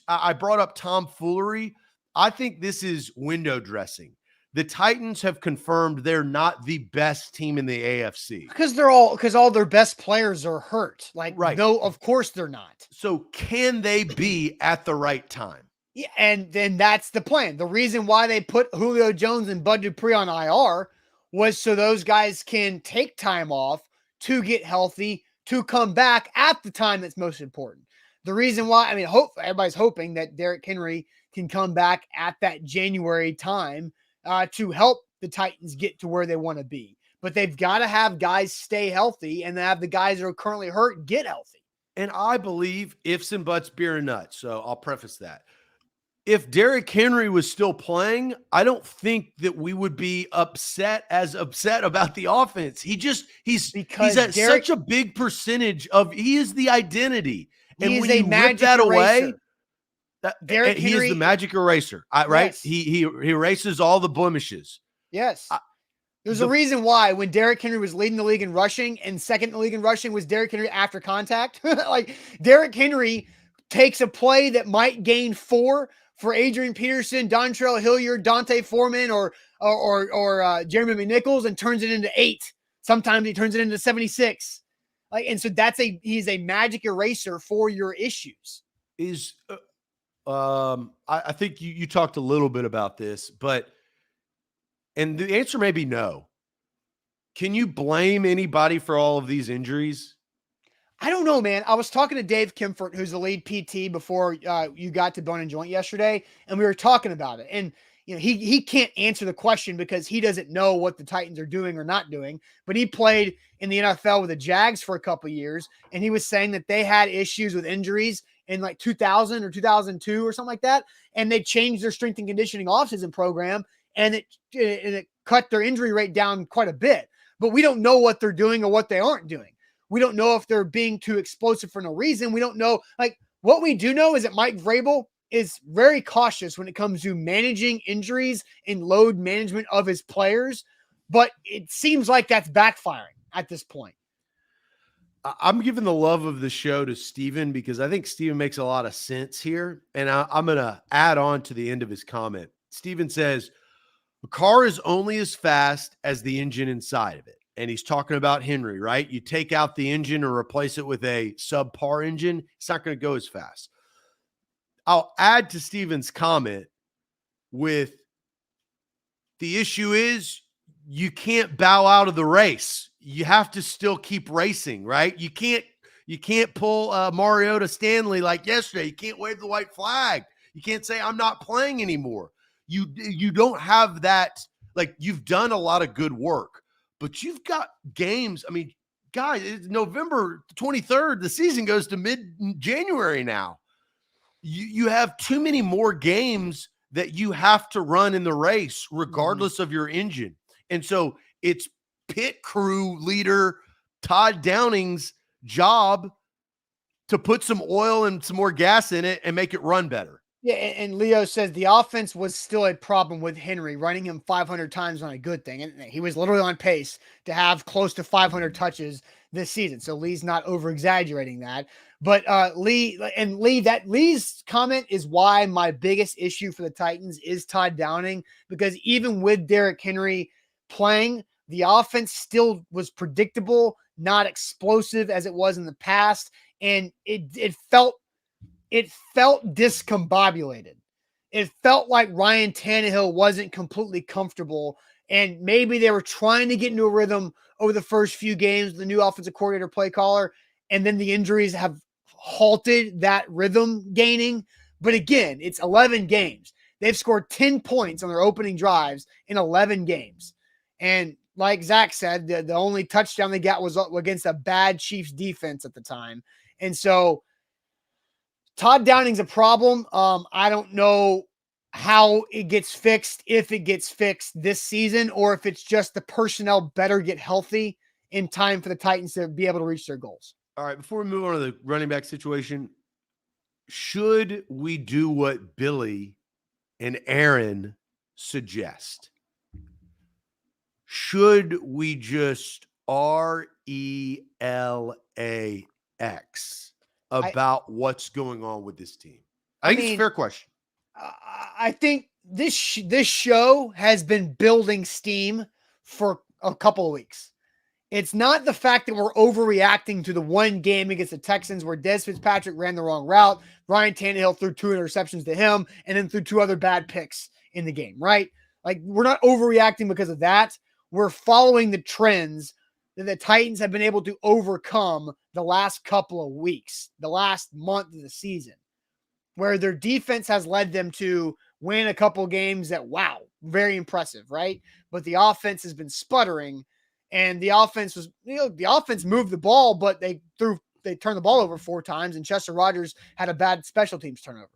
I brought up tomfoolery. I think this is window dressing. The Titans have confirmed they're not the best team in the AFC. Because all their best players are hurt. Right. No, of course they're not. So can they be at the right time? Yeah, and then that's the plan. The reason why they put Julio Jones and Bud Dupree on IR was so those guys can take time off to get healthy, to come back at the time that's most important. The reason why, everybody's hoping that Derrick Henry can come back at that January time to help the Titans get to where they want to be. But they've got to have guys stay healthy and have the guys that are currently hurt get healthy. And I believe ifs and buts, beer and nuts. So I'll preface that. If Derrick Henry was still playing, I don't think that we would be upset about the offense. He's at such a big percentage of, he is the identity. And when you rip that away, Derrick Henry, he is the magic eraser, right? Yes. He erases all the blemishes. Yes. There's a reason why when Derrick Henry was leading the league in rushing and second in the league in rushing was Derrick Henry after contact. Like Derrick Henry takes a play that might gain 4 for Adrian Peterson, Dontrell Hilliard, Dante Foreman, or Jeremy McNichols and turns it into 8. Sometimes he turns it into 76. And so he's a magic eraser for your issues. I think you talked a little bit about this, and the answer may be no. Can you blame anybody for all of these injuries? I don't know, man. I was talking to Dave Kimfort, who's the lead PT before you got to Bone and Joint yesterday, and we were talking about it. And he can't answer the question because he doesn't know what the Titans are doing or not doing. But he played in the NFL with the Jags for a couple of years, and he was saying that they had issues with injuries in like 2000 or 2002 or something like that, and they changed their strength and conditioning offseason program, and it cut their injury rate down quite a bit. But we don't know what they're doing or what they aren't doing. We don't know if they're being too explosive for no reason. We don't know. Like, what we do know is that Mike Vrabel is very cautious when it comes to managing injuries and load management of his players, but it seems like that's backfiring at this point. I'm giving the love of the show to Steven because I think Steven makes a lot of sense here. And I'm going to add on to the end of his comment. Steven says, a car is only as fast as the engine inside of it. And he's talking about Henry, right? You take out the engine or replace it with a subpar engine, it's not going to go as fast. I'll add to Steven's comment with the issue is you can't bow out of the race. You have to still keep racing, right? You can't pull Mariota Stanley like yesterday. You can't wave the white flag. You can't say, I'm not playing anymore. You don't have that. Like, you've done a lot of good work, but you've got games. I mean, guys, it's November 23rd. The season goes to mid-January now. You have too many more games that you have to run in the race, regardless of your engine. And so it's pit crew leader Todd Downing's job to put some oil and some more gas in it and make it run better. Yeah, and Leo says the offense was still a problem with Henry, running him 500 times on a good thing. And he was literally on pace to have close to 500 touches this season. So Lee's not over-exaggerating that. But Lee's comment is why my biggest issue for the Titans is Todd Downing, because even with Derrick Henry playing, the offense still was predictable, not explosive as it was in the past. And it felt discombobulated. It felt like Ryan Tannehill wasn't completely comfortable, and maybe they were trying to get into a rhythm over the first few games, the new offensive coordinator, play caller, and then the injuries have halted that rhythm gaining. But again, it's 11 games. They've scored 10 points on their opening drives in 11 games. And like Zach said, the only touchdown they got was against a bad Chiefs defense at the time. And so Todd Downing's a problem. I don't know how it gets fixed, if it gets fixed this season, or if it's just the personnel better get healthy in time for the Titans to be able to reach their goals. All right, before we move on to the running back situation, should we do what Billy and Aaron suggest? Should we just RELAX about what's going on with this team? I think it's a fair question. I think this show has been building steam for a couple of weeks. It's not the fact that we're overreacting to the one game against the Texans where Des Fitzpatrick ran the wrong route. Ryan Tannehill threw 2 interceptions to him and then threw 2 other bad picks in the game, right? Like, we're not overreacting because of that. we're following the trends that the Titans have been able to overcome the last couple of weeks, the last month of the season, where their defense has led them to win a couple games that, wow, very impressive, right? But the offense has been sputtering, and the offense moved the ball, but they turned the ball over 4 times, and Chester Rogers had a bad special teams turnover.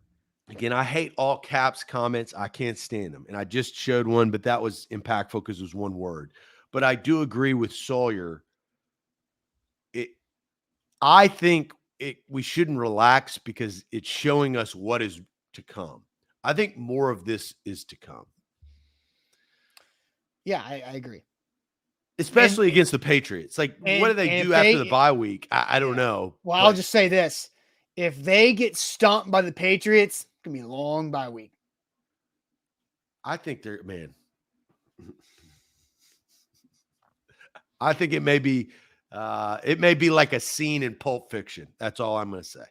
Again, I hate all caps comments. I can't stand them. And I just showed one, but that was impactful because it was one word. But I do agree with Sawyer. I think we shouldn't relax because it's showing us what is to come. I think more of this is to come. Yeah, I agree. Especially against the Patriots. Like, what do they do after the bye week? I don't know. Well, I'll just say this. If they get stomped by the Patriots, it's going to be a long bye week. I think I think it may be like a scene in Pulp Fiction. That's all I'm going to say.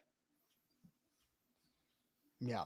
Yeah.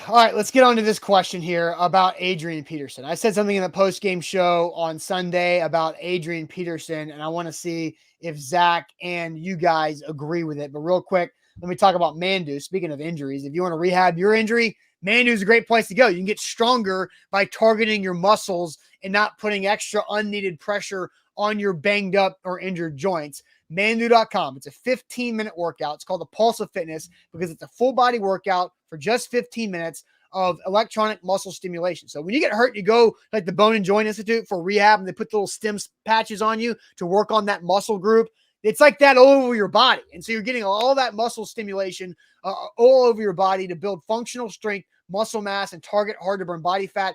All right, let's get on to this question here about Adrian Peterson. I said something in the post-game show on Sunday about Adrian Peterson, and I want to see if Zach and you guys agree with it. But real quick, let me talk about Mandu. Speaking of injuries, if you want to rehab your injury, Mandu is a great place to go. You can get stronger by targeting your muscles and not putting extra unneeded pressure on your banged up or injured joints. Mandu.com. It's a 15-minute workout. It's called the Pulse of Fitness because it's a full body workout for just 15 minutes of electronic muscle stimulation. So when you get hurt, you go like the Bone and Joint Institute for rehab, and they put the little stim patches on you to work on that muscle group. It's like that all over your body. And so you're getting all that muscle stimulation all over your body to build functional strength, muscle mass, and target hard to burn body fat.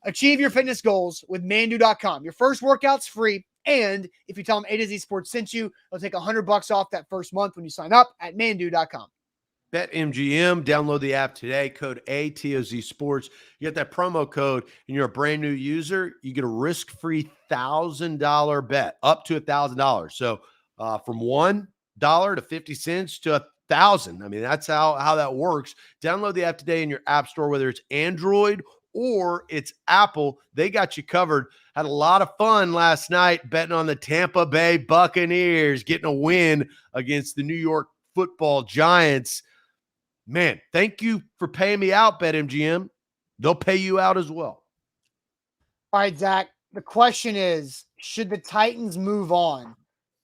Achieve your fitness goals with Mandu.com. Your first workout's free. And if you tell them A to Z Sports sent you, they'll take $100 off that first month when you sign up at Mandu.com. BetMGM, download the app today, code ATOZ Sports. You get that promo code and you're a brand new user, you get a risk-free $1,000 bet, up to $1,000. So from $1 to 50 cents to $1,000. I mean, that's how that works. Download the app today in your app store, whether it's Android or it's Apple. They got you covered. Had a lot of fun last night betting on the Tampa Bay Buccaneers getting a win against the New York Football Giants. Man, thank you for paying me out, BetMGM. They'll pay you out as well. All right, Zach. The question is, should the Titans move on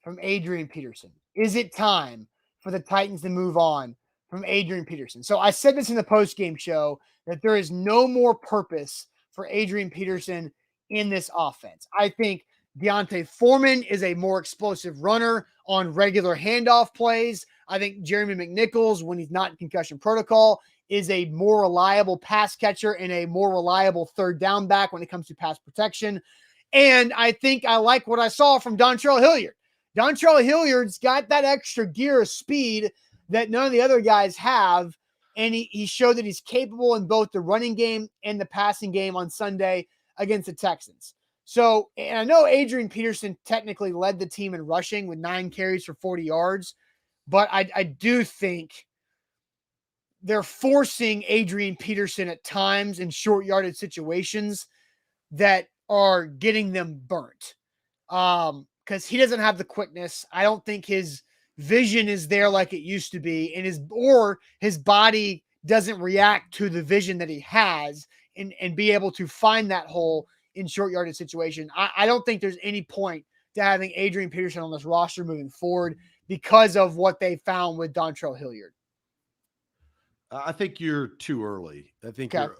from Adrian Peterson? Is it time for the Titans to move on from Adrian Peterson? So I said this in the post-game show that there is no more purpose for Adrian Peterson in this offense. I think Deontay Foreman is a more explosive runner on regular handoff plays. I think Jeremy McNichols, when he's not in concussion protocol, is a more reliable pass catcher and a more reliable third down back when it comes to pass protection. And I think I like what I saw from Dontrell Hilliard. Dontrell Hilliard's got that extra gear of speed that none of the other guys have. And he showed that he's capable in both the running game and the passing game on Sunday against the Texans. So, and I know Adrian Peterson technically led the team in rushing with 9 carries for 40 yards, but I do think they're forcing Adrian Peterson at times in short yardage situations that are getting them burnt. Because he doesn't have the quickness. I don't think his vision is there like it used to be, and his body doesn't react to the vision that he has and be able to find that hole in short yardage situation. I don't think there's any point to having Adrian Peterson on this roster moving forward because of what they found with Dontrell Hilliard. I think you're too early. I think Okay.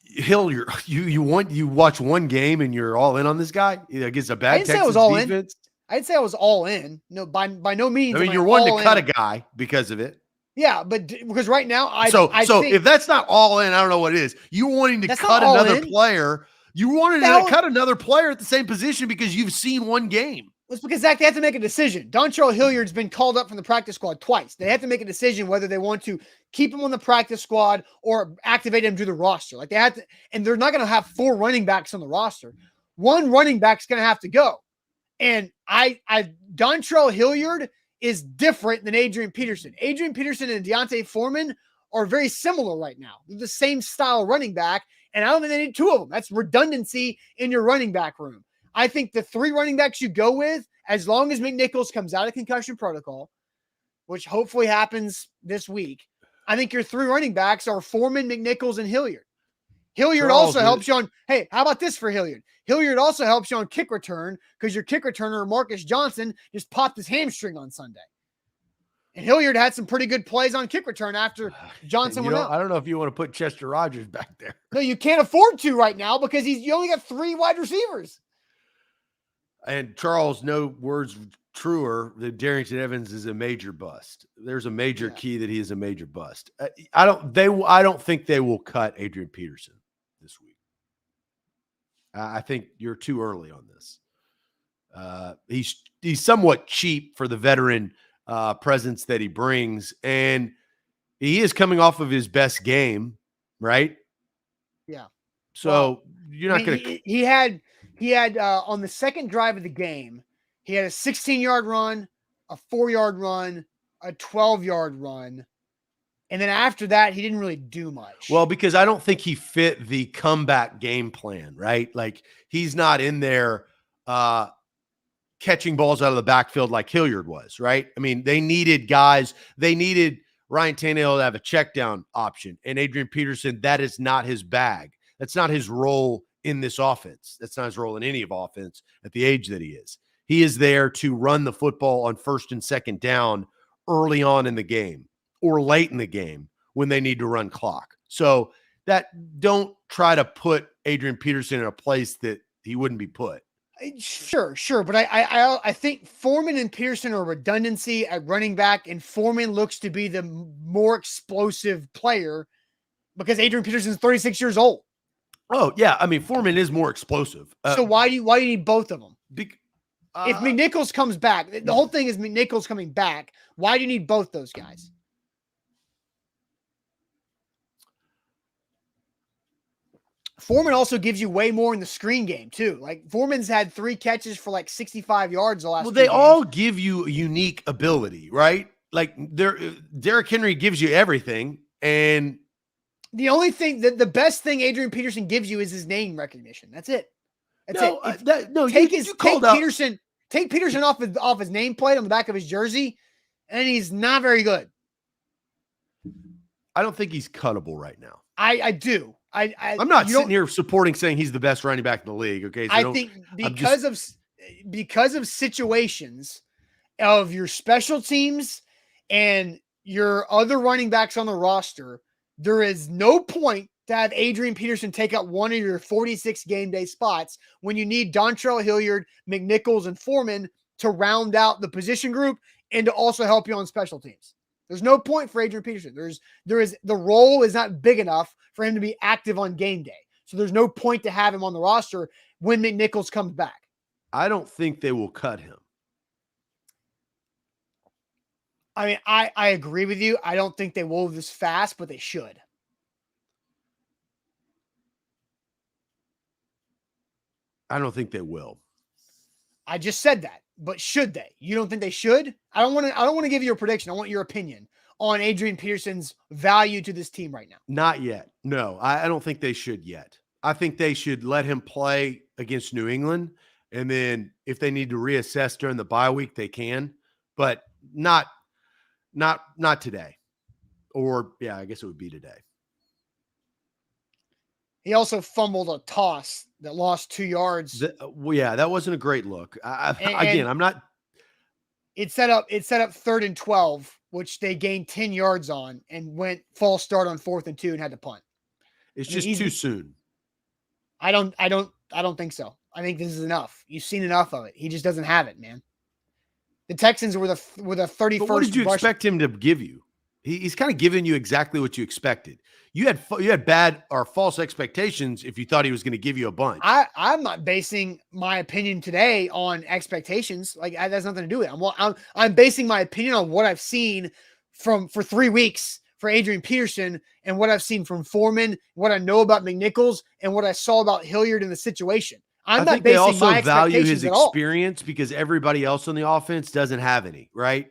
Hilliard, you watch one game and you're all in on this guy against a bad Texas defense. I'd say I was all in. No, by no means. I mean, you're wanting to cut a guy because of it. Yeah, but because right now I think if that's not all in, I don't know what it is. You wanting to cut another player. You wanted to cut another player at the same position because you've seen one game. It's because, Zach, they have to make a decision. Dontrell Hilliard's been called up from the practice squad twice. They have to make a decision whether they want to keep him on the practice squad or activate him to the roster. Like they have to, and they're not going to have 4 running backs on the roster. One running back's going to have to go. And Dontrell Hilliard is different than Adrian Peterson. Adrian Peterson and Deontay Foreman are very similar right now. They're the same style running back, And I don't think they need 2 of them. That's redundancy in your running back room. I think the 3 running backs you go with, as long as McNichols comes out of concussion protocol, which hopefully happens this week, I think your 3 running backs are Foreman, McNichols, and Hilliard. Hilliard also helps you on, hey, how about this for Hilliard? Hilliard also helps you on kick return because your kick returner, Marcus Johnson, just popped his hamstring on Sunday. And Hilliard had some pretty good plays on kick return after Johnson went out. I don't know if you want to put Chester Rogers back there. No, you can't afford to right now because you only got 3 wide receivers. And Charles, no words truer than Darrington Evans is a major bust. There's a major key that he is a major bust. I don't think they will cut Adrian Peterson this week. I think you're too early on this. He's somewhat cheap for the veteran presence that he brings, and he is coming off of his best game, right? Yeah. So you're not going to. He had on the second drive of the game, he had a 16-yard run, a 4-yard run, a 12-yard run. And then after that, he didn't really do much. Well, because I don't think he fit the comeback game plan, right? Like he's not in there catching balls out of the backfield like Hilliard was, right? I mean, they needed guys. They needed Ryan Tannehill to have a check down option. And Adrian Peterson, that is not his bag. That's not his role in this offense. That's not his role in any of offense at the age that he is. He is there to run the football on first and second down early on in the game or late in the game when they need to run clock. So that don't try to put Adrian Peterson in a place that he wouldn't be put. Sure. But I think Foreman and Pearson are redundancy at running back, and Foreman looks to be the more explosive player because Adrian Peterson is 36 years old. Oh yeah, I mean Foreman is more explosive. So why do you need both of them? If McNichols comes back, the whole thing is McNichols coming back. Why do you need both those guys? Foreman also gives you way more in the screen game too. Like Foreman's had 3 catches for like 65 yards the last. Well, they all give you unique ability, right? Like Derrick Henry gives you everything, and the only thing that the best thing Adrian Peterson gives you is his name recognition. That's it. Take Peterson off his nameplate on the back of his jersey, and he's not very good. I don't think he's cuttable right now. I do. I'm not sitting here saying he's the best running back in the league. Okay, so I think because of situations of your special teams and your other running backs on the roster, there is no point to have Adrian Peterson take up one of your 46 game day spots when you need Dontrell Hilliard, McNichols, and Foreman to round out the position group and to also help you on special teams. There's no point for Adrian Peterson. The role is not big enough for him to be active on game day. So there's no point to have him on the roster when McNichols comes back. I don't think they will cut him. I mean, I agree with you. I don't think they will this fast, but they should. I don't think they will. I just said that, but should they? You don't think they should? I don't want to give you a prediction. I want your opinion on Adrian Peterson's value to this team right now. Not yet. No, I don't think they should yet. I think they should let him play against New England. And then if they need to reassess during the bye week, they can, but not today. Or yeah, I guess it would be today. He also fumbled a toss that lost 2 yards. That wasn't a great look. I'm not. It set up 3rd and 12, which they gained 10 yards on and went false start on 4th and 2 and had to punt. It's just too soon. I don't think so. I think this is enough. You've seen enough of it. He just doesn't have it, man. The Texans were the 31st. But what did you expect him to give you? He's kind of giving you exactly what you expected. You had bad or false expectations if you thought he was going to give you a bunch. I'm not basing my opinion today on expectations. Like that has nothing to do with it. I'm basing my opinion on what I've seen for 3 weeks for Adrian Peterson and what I've seen from Foreman, what I know about McNichols, and what I saw about Hilliard in the situation. I think they also value his experience because everybody else on the offense doesn't have any, right?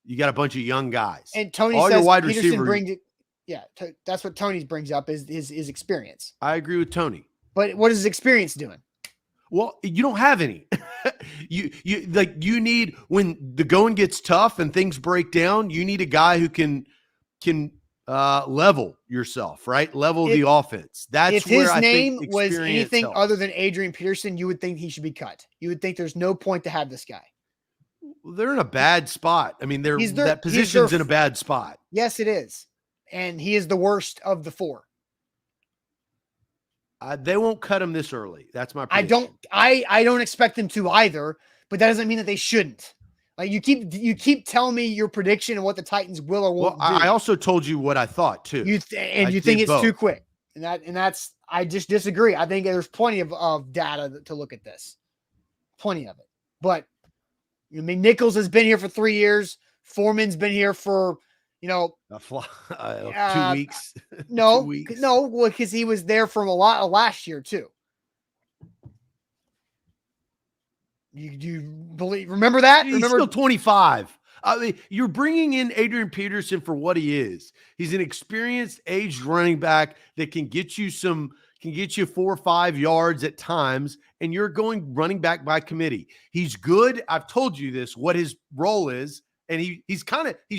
You got a bunch of young guys. And Tony all says your wide Peterson receivers brings it. Yeah, that's what Tony brings up is his experience. I agree with Tony. But what is his experience doing? Well, you don't have any. you need, when the going gets tough and things break down, you need a guy who can level yourself, right? Level the offense. That's if where his I name think was anything helps. other than Adrian Peterson, you would think he should be cut. You would think there's no point to have this guy. They're in a bad spot. I mean, that position's in a bad spot. Yes, it is. And he is the worst of the four. They won't cut him this early. That's my prediction. I don't expect them to either, but that doesn't mean that they shouldn't. Like you keep telling me your prediction and what the Titans will or won't do. I also told you what I thought too. You think it's too quick. And that's I just disagree. I think there's plenty of data to look at this. Plenty of it. But I mean, Nichols has been here for 3 years. Foreman's been here for 2 weeks. No, 2 weeks. No, because he was there for a lot of last year too. You believe? Remember that? He's still 25. I mean, you're bringing in Adrian Peterson for what he is. He's an experienced, aged running back that can get you 4 or 5 yards at times, and you're going running back by committee. He's good. I've told you this, what his role is, and he's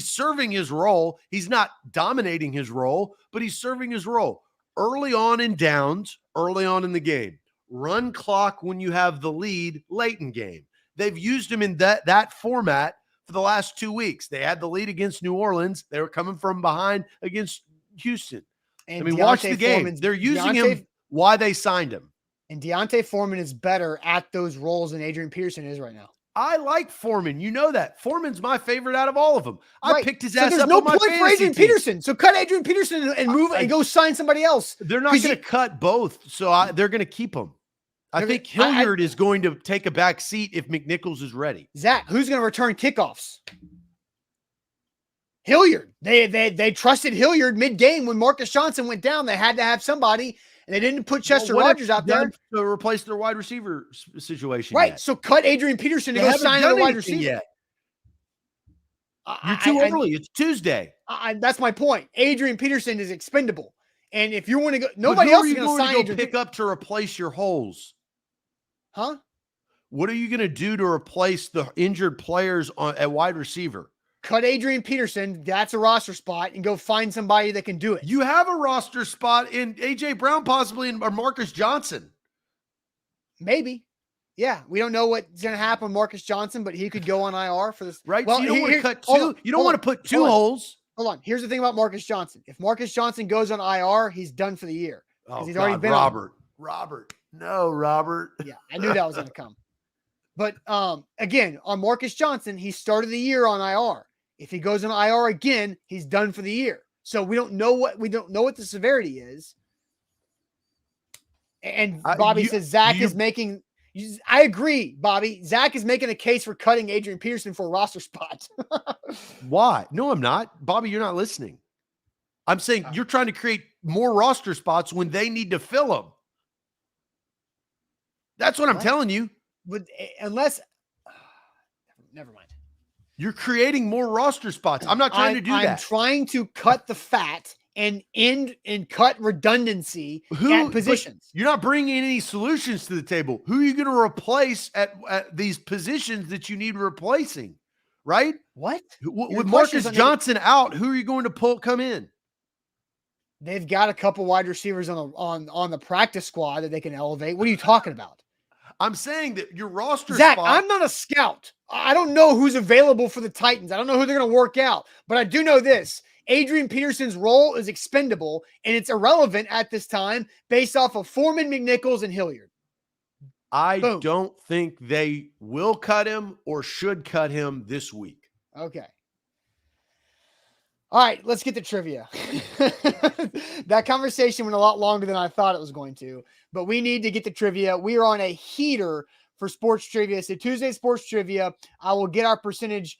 serving his role. He's not dominating his role, but he's serving his role early on in downs, early on in the game. Run clock when you have the lead late in game. They've used him in that format for the last 2 weeks. They had the lead against New Orleans. They were coming from behind against Houston. And I mean, watch the game. They're using him why they signed him. And Deontay Foreman is better at those roles than Adrian Peterson is right now. I like Foreman. You know that. Foreman's my favorite out of all of them. I picked his ass up. There's no point for Adrian Peterson. So cut Adrian Peterson and move and go sign somebody else. They're not going to cut both, so they're going to keep him. I think Hilliard is going to take a back seat if McNichols is ready. Zach, who's going to return kickoffs? Hilliard. They trusted Hilliard mid-game when Marcus Johnson went down. They had to have somebody, and they didn't put Chester Rogers out there to replace their wide receiver situation. Right. Yet. So cut Adrian Peterson to go sign a wide receiver. Yet. You're too early. It's Tuesday. That's my point. Adrian Peterson is expendable, and if you want to go, nobody else is going to sign. Go pick up to replace your holes. Huh? What are you going to do to replace the injured players at wide receiver? Cut Adrian Peterson. That's a roster spot, and go find somebody that can do it. You have a roster spot in A.J. Brown, possibly, or Marcus Johnson. Maybe. Yeah, we don't know what's going to happen with Marcus Johnson, but he could go on IR for this. Right? Well, so you don't want to cut two. You don't want to put two holes. Hold on. Here's the thing about Marcus Johnson. If Marcus Johnson goes on IR, he's done for the year. Oh, he's already been Robert. No, Robert. Yeah, I knew that was going to come. But again, on Marcus Johnson, he started the year on IR. If he goes on IR again, he's done for the year. So we don't know what the severity is. And Bobby says Zach is making. I agree, Bobby. Zach is making a case for cutting Adrian Peterson for a roster spot. Why? No, I'm not. Bobby, you're not listening. I'm saying you're trying to create more roster spots when they need to fill them. That's what I'm telling you. Unless, never mind. You're creating more roster spots. I'm not trying to do that. I'm trying to cut the fat and cut redundancy at positions. You're not bringing any solutions to the table. Who are you going to replace at these positions that you need replacing? Right? What? With Marcus Johnson out, who are you going to come in? They've got a couple wide receivers on the practice squad that they can elevate. What are you talking about? I'm saying that your roster Zach, spot. I'm not a scout. I don't know who's available for the Titans. I don't know who they're going to work out. But I do know this. Adrian Peterson's role is expendable, and it's irrelevant at this time based off of Foreman, McNichols, and Hilliard. I don't think they will cut him or should cut him this week. Okay. All right, let's get to trivia. That conversation went a lot longer than I thought it was going to, but we need to get to trivia. We are on a heater for sports trivia. So Tuesday sports trivia, I will get our percentage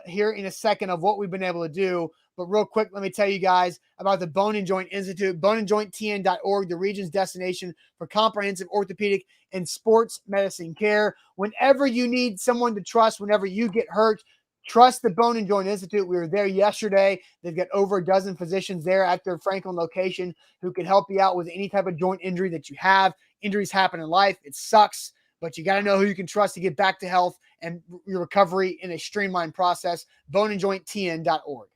here in a second of what we've been able to do. But real quick, let me tell you guys about the Bone and Joint Institute, boneandjointtn.org, the region's destination for comprehensive orthopedic and sports medicine care. Whenever you need someone to trust, whenever you get hurt, Trust the Bone and Joint Institute. We were there yesterday. They've got over a dozen physicians there at their Franklin location who can help you out with any type of joint injury that you have. Injuries happen in life. It sucks, but you got to know who you can trust to get back to health and your recovery in a streamlined process. boneandjointtn.org.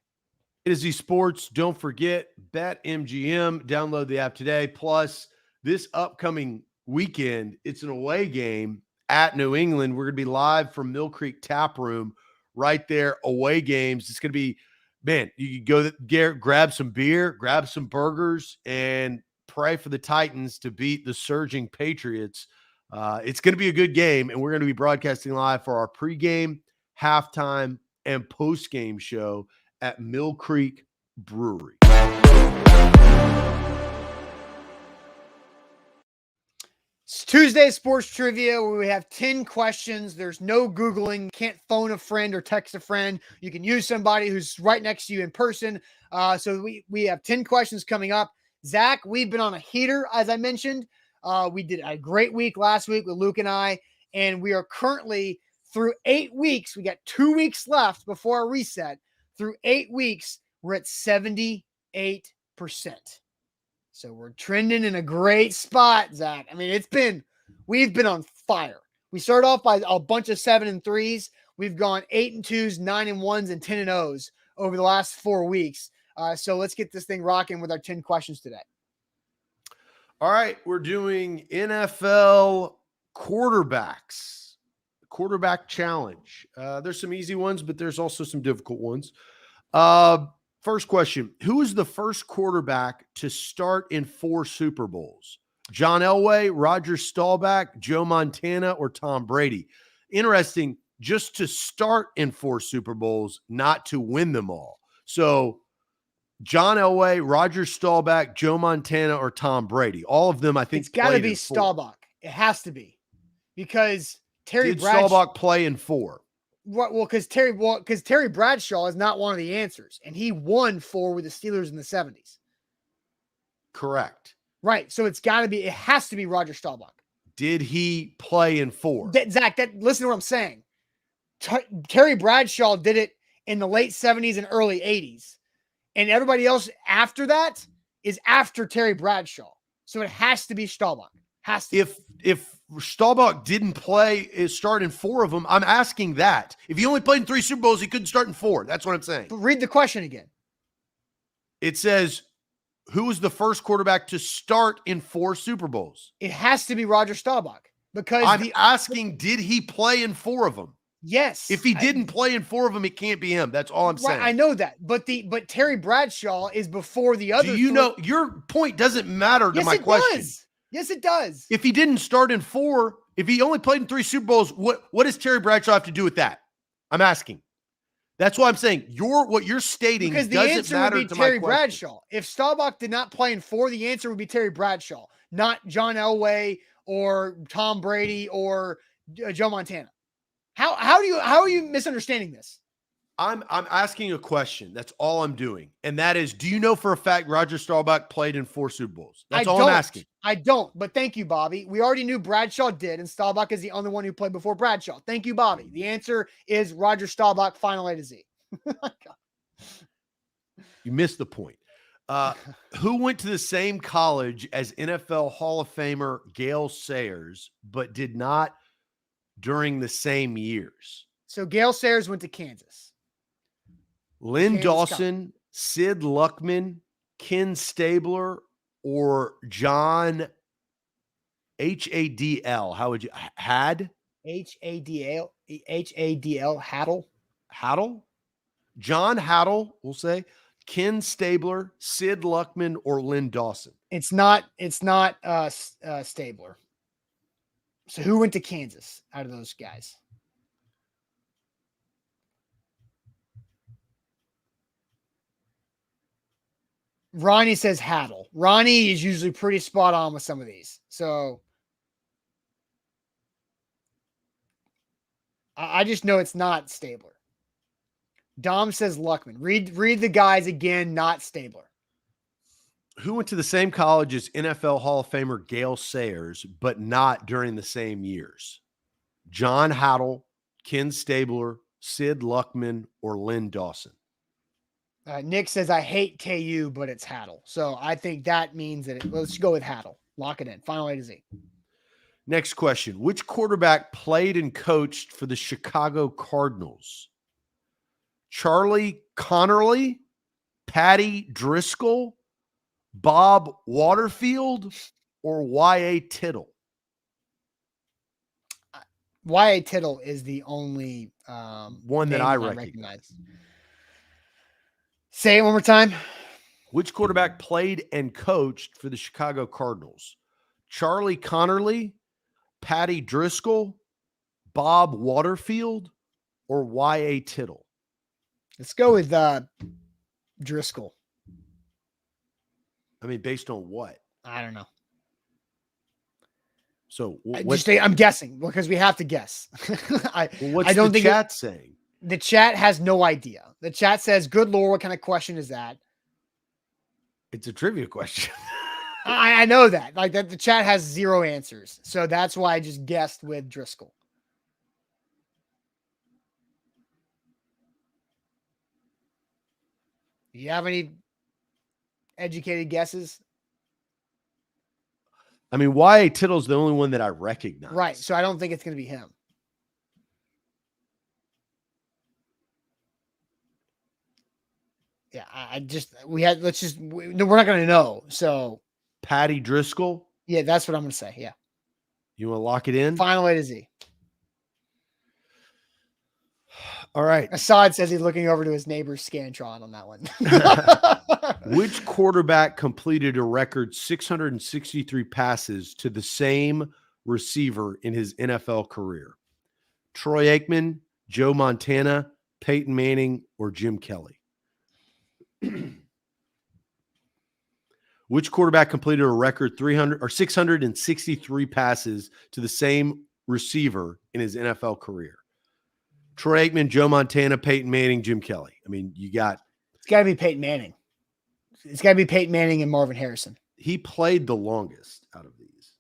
It is esports. Don't forget, BetMGM. Download the app today. Plus, this upcoming weekend, it's an away game at New England. We're going to be live from Mill Creek Tap Room right there, away games. It's going to be, man, you can go grab some beer, grab some burgers, and pray for the Titans to beat the surging Patriots. It's going to be a good game, and we're going to be broadcasting live for our pregame, halftime, and postgame show at Mill Creek Brewery. It's Tuesday Sports Trivia, where we have 10 questions. There's no Googling. Can't phone a friend or text a friend. You can use somebody who's right next to you in person. So we have 10 questions coming up. Zach, we've been on a heater, as I mentioned. We did a great week last week with Luke and I, and we are currently through 8 weeks. We got 2 weeks left before our reset. Through 8 weeks, we're at 78%. So we're trending in a great spot, Zach. I mean, we've been on fire. We started off by a bunch of 7 and 3s. We've gone 8 and 2s, 9 and 1s, and 10 and 0s over the last 4 weeks. So let's get this thing rocking with our 10 questions today. All right, we're doing NFL quarterbacks, quarterback challenge. There's some easy ones, but there's also some difficult ones. First question, who is the first quarterback to start in 4 Super Bowls? John Elway, Roger Staubach, Joe Montana, or Tom Brady? Interesting, just to start in 4 Super Bowls, not to win them all. So John Elway, Roger Staubach, Joe Montana, or Tom Brady? All of them, I think, it's got to be Staubach. It has to be, because Did Staubach play in 4? Well, because Terry Bradshaw is not one of the answers, and he won 4 with the Steelers in the 70s. Correct. Right. So it has to be Roger Staubach. Did he play in 4? Zach, listen to what I'm saying. Terry Bradshaw did it in the late 70s and early 80s, and everybody else after that is after Terry Bradshaw. So it has to be Staubach. Has to. If Staubach didn't start in 4 of them, I'm asking that. If he only played in 3 Super Bowls, he couldn't start in 4. That's what I'm saying. But read the question again. It says, who was the first quarterback to start in 4 Super Bowls? It has to be Roger Staubach, because I'm asking, did he play in 4 of them? Yes. If he didn't play in 4 of them, it can't be him. That's all I'm saying. I know that, but Terry Bradshaw is before the other. Do you know your point doesn't matter to my question? Does. Yes, it does. If he didn't start in 4, if he only played in 3 Super Bowls, what does Terry Bradshaw have to do with that? I'm asking. That's why I'm saying what you're stating because the doesn't answer matter would be to Terry my question. Bradshaw. If Staubach did not play in 4, the answer would be Terry Bradshaw, not John Elway or Tom Brady or Joe Montana. How are you misunderstanding this? I'm asking a question. That's all I'm doing. And that is, do you know for a fact Roger Staubach played in 4 Super Bowls? That's all I'm asking. I don't, but thank you, Bobby. We already knew Bradshaw did, and Staubach is the only one who played before Bradshaw. Thank you, Bobby. The answer is Roger Staubach, final A to Z. You missed the point. Who went to the same college as NFL Hall of Famer Gale Sayers, but did not during the same years? So Gale Sayers went to Kansas. Lynn Dawson, Sid Luckman, Ken Stabler, or John Hadl? How would you Hadl? Hadl? John Hadl, we'll say. Ken Stabler, Sid Luckman, or Lynn Dawson? It's not Stabler. So who went to Kansas out of those guys? Ronnie says Hadl. Ronnie is usually pretty spot on with some of these. So I just know it's not Stabler. Dom says Luckman. Read the guys again, not Stabler. Who went to the same college as NFL Hall of Famer Gale Sayers, but not during the same years? John Hadl, Ken Stabler, Sid Luckman, or Lynn Dawson? Nick says, I hate KU, but it's Haddle. So I think that means that let's go with Haddle. Lock it in. Final A to Z. Next question. Which quarterback played and coached for the Chicago Cardinals? Charlie Connerly, Patty Driscoll, Bob Waterfield, or Y.A. Tittle? Y.A. Tittle is the only one that I recognize. Say it one more time. Which quarterback played and coached for the Chicago Cardinals? Charlie Connerly, Patty Driscoll, Bob Waterfield, or Y.A. Tittle? Let's go with Driscoll. I mean, based on what? I don't know. So I'm guessing because we have to guess. What's the chat saying? The chat has no idea. The chat says, good Lord, what kind of question is that? It's a trivia question. I know that. Like that, the chat has zero answers. So that's why I just guessed with Driscoll. Do you have any educated guesses? I mean, Y.A. Tittle's the only one that I recognize. Right. So I don't think it's going to be him. Yeah, we're not going to know. So Patty Driscoll. Yeah, that's what I'm going to say. Yeah. You want to lock it in? Final A to Z. All right. Assad says he's looking over to his neighbor's Scantron on that one. Which quarterback completed a record 663 passes to the same receiver in his NFL career? Troy Aikman, Joe Montana, Peyton Manning, or Jim Kelly? Which quarterback completed a record 663 passes to the same receiver in his NFL career? Troy Aikman, Joe Montana, Peyton Manning, Jim Kelly. I mean, it's got to be Peyton Manning. It's got to be Peyton Manning and Marvin Harrison. He played the longest out of these.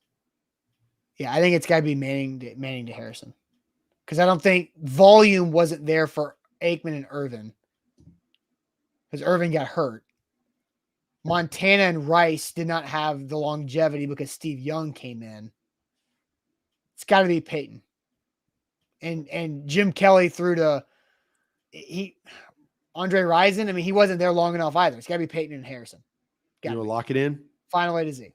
Yeah, I think it's got to be Manning to Harrison. Because I don't think volume wasn't there for Aikman and Irvin. Because Irvin got hurt. Montana and Rice did not have the longevity because Steve Young came in. It's got to be Peyton. And Jim Kelly threw to Andre Rison. I mean, he wasn't there long enough either. It's got to be Peyton and Harrison. You want to lock it in? Final A to Z.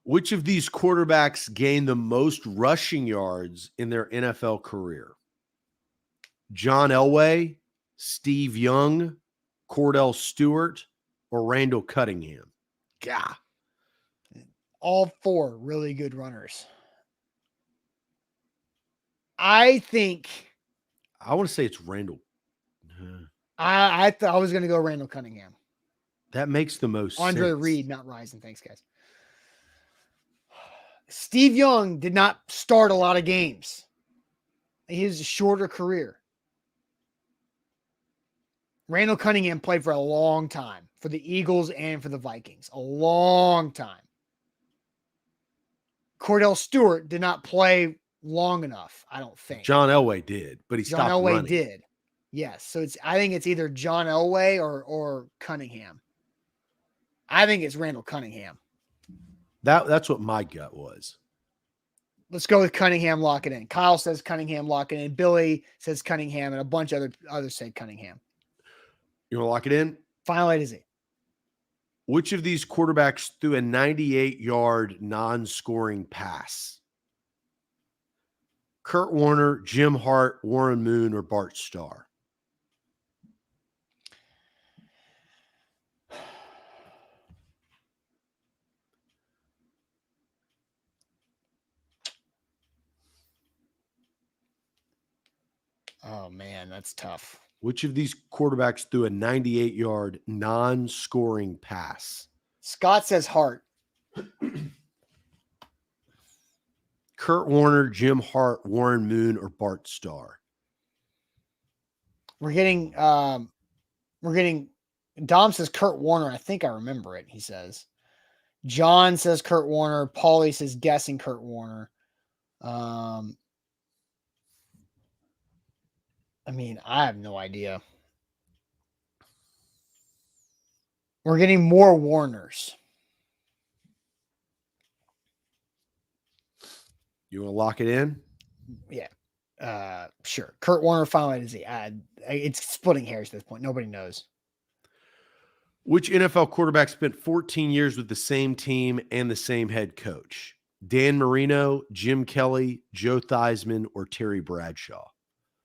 Which of these quarterbacks gained the most rushing yards in their NFL career? John Elway, Steve Young, Cordell Stewart, or Randall Cunningham? Yeah. All four really good runners. I want to say it's Randall. I thought I was going to go Randall Cunningham. That makes the most Andre sense. Reed, not Rison. Thanks, guys. Steve Young did not start a lot of games. He has a shorter career. Randall Cunningham played for a long time for the Eagles and for the Vikings. A long time. Cordell Stewart did not play long enough, I don't think. John Elway did, but he stopped running. John Elway did. Yes. So I think it's either John Elway or Cunningham. I think it's Randall Cunningham. That's what my gut was. Let's go with Cunningham, lock it in. Kyle says Cunningham, lock it in. Billy says Cunningham, and a bunch of others say Cunningham. You want to lock it in? Final A to Z. Which of these quarterbacks threw a 98-yard non-scoring pass? Kurt Warner, Jim Hart, Warren Moon, or Bart Starr? Oh, man, that's tough. Which of these quarterbacks threw a 98-yard non-scoring pass? Scott says Hart. Kurt Warner, Jim Hart, Warren Moon, or Bart Starr? We're getting Dom says Kurt Warner. I think I remember it, he says. John says Kurt Warner. Paulie says guessing Kurt Warner. I mean, I have no idea. We're getting more Warners. You want to lock it in? Yeah. Sure. Kurt Warner finally is it's splitting hairs at this point. Nobody knows. Which NFL quarterback spent 14 years with the same team and the same head coach? Dan Marino, Jim Kelly, Joe Theismann, or Terry Bradshaw?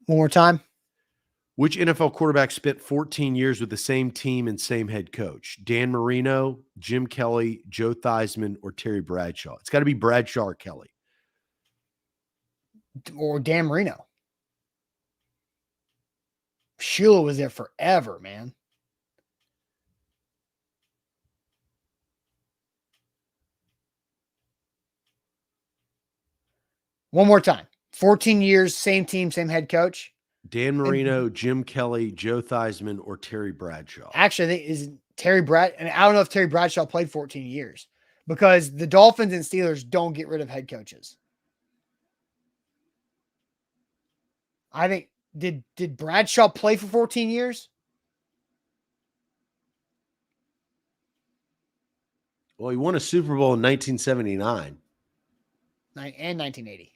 One more time. Which NFL quarterback spent 14 years with the same team and same head coach? Dan Marino, Jim Kelly, Joe Theismann, or Terry Bradshaw? It's got to be Bradshaw or Kelly. Or Dan Marino. Shula was there forever, man. One more time. 14 years, same team, same head coach. Dan Marino, Jim Kelly, Joe Theismann, or Terry Bradshaw? Actually, I think is Terry Brad. And I don't know if Terry Bradshaw played 14 years because the Dolphins and Steelers don't get rid of head coaches. I think did Bradshaw play for 14 years? Well, he won a Super Bowl in 1979. And 1980.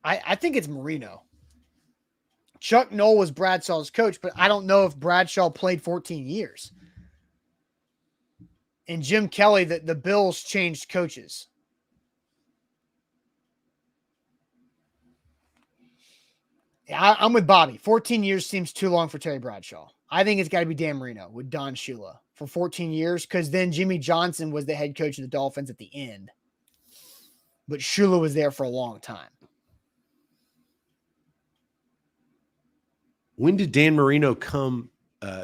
I think it's Marino. Chuck Noll was Bradshaw's coach, but I don't know if Bradshaw played 14 years. And Jim Kelly, the Bills changed coaches. I'm with Bobby. 14 years seems too long for Terry Bradshaw. I think it's got to be Dan Marino with Don Shula for 14 years because then Jimmy Johnson was the head coach of the Dolphins at the end. But Shula was there for a long time. When did Dan Marino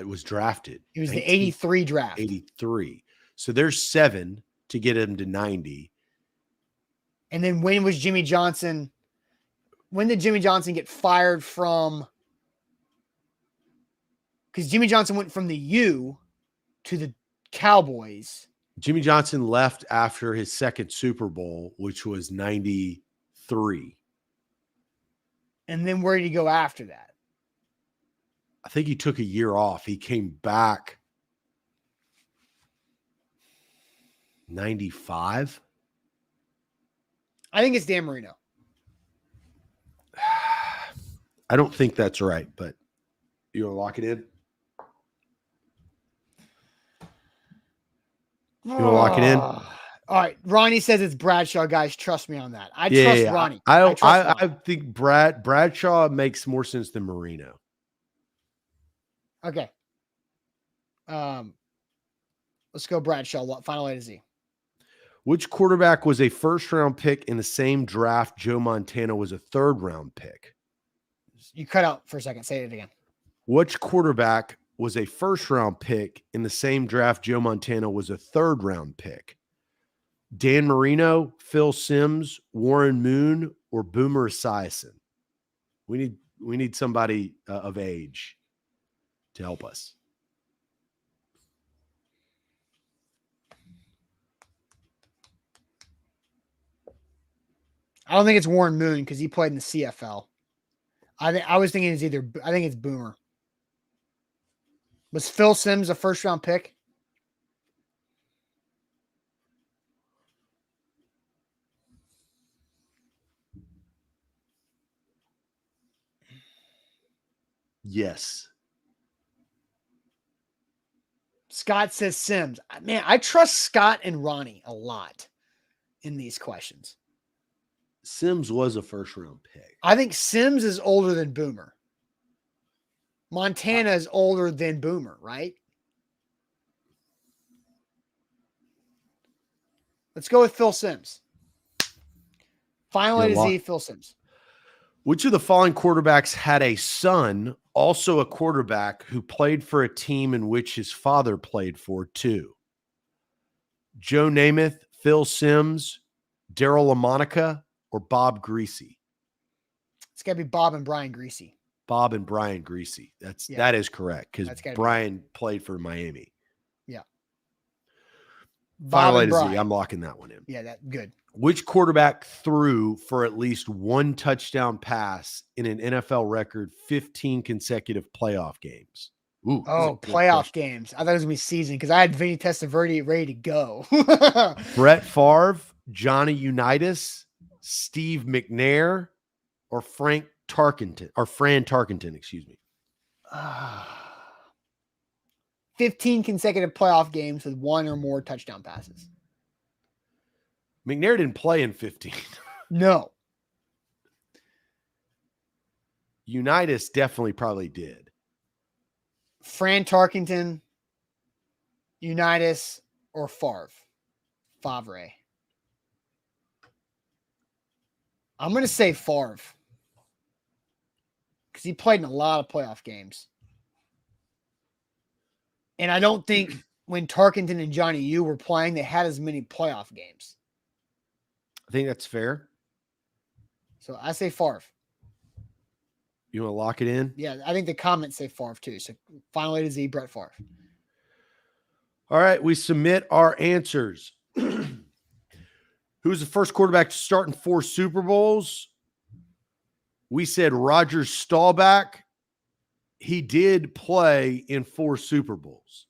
was drafted? It was the 83 draft. 83. So there's 7 to get him to 90. And then when was Jimmy Johnson? When did Jimmy Johnson get fired from? Because Jimmy Johnson went from the U to the Cowboys. Jimmy Johnson left after his second Super Bowl, which was 93. And then where did he go after that? I think he took a year off. He came back 95. I think it's Dan Marino. I don't think that's right, but you want to lock it in? You want to lock it in? All right. Ronnie says it's Bradshaw, guys. Trust me on that. I trust Ronnie. I think Bradshaw makes more sense than Marino. Okay. Let's go Bradshaw. Final A to Z. Which quarterback was a first-round pick in the same draft Joe Montana was a third-round pick? You cut out for a second. Say it again. Which quarterback was a first-round pick in the same draft Joe Montana was a third-round pick? Dan Marino, Phil Simms, Warren Moon, or Boomer Esiason? We need somebody of age to help us. I don't think it's Warren Moon because he played in the CFL. I was thinking I think it's Boomer. Was Phil Simms a first round pick? Yes. Scott says Simms. Man, I trust Scott and Ronnie a lot in these questions. Simms was a first-round pick. I think Simms is older than Boomer. Montana is older than Boomer, right? Let's go with Phil Simms. Final A to Z, Phil Simms. Which of the following quarterbacks had a son, also a quarterback, who played for a team in which his father played for too? Joe Namath, Phil Simms, Darryl LaMonica, or Bob Greasy? It's got to be Bob and Brian Greasy. Bob and Brian Greasy. That is correct because Brian played for Miami. Yeah. Bob Final A and to Z. Bry. I'm locking that one in. Yeah, that good. Which quarterback threw for at least one touchdown pass in an NFL record 15 consecutive playoff games? Ooh, Oh, playoff games. I thought it was going to be season because I had Vinny Testaverde ready to go. Brett Favre, Johnny Unitas, Steve McNair, or Fran Tarkenton, excuse me. 15 consecutive playoff games with one or more touchdown passes. McNair didn't play in 15. No. Unitas definitely probably did. Fran Tarkenton, Unitas, or Favre. I'm going to say Favre. Because he played in a lot of playoff games. And I don't think when Tarkenton and Johnny U were playing, they had as many playoff games. I think that's fair. So I say Favre. You want to lock it in? Yeah, I think the comments say Favre too. So final A to Z, Brett Favre. All right, we submit our answers. Who's the first quarterback to start in 4 Super Bowls? We said Roger Staubach. He did play in 4 Super Bowls.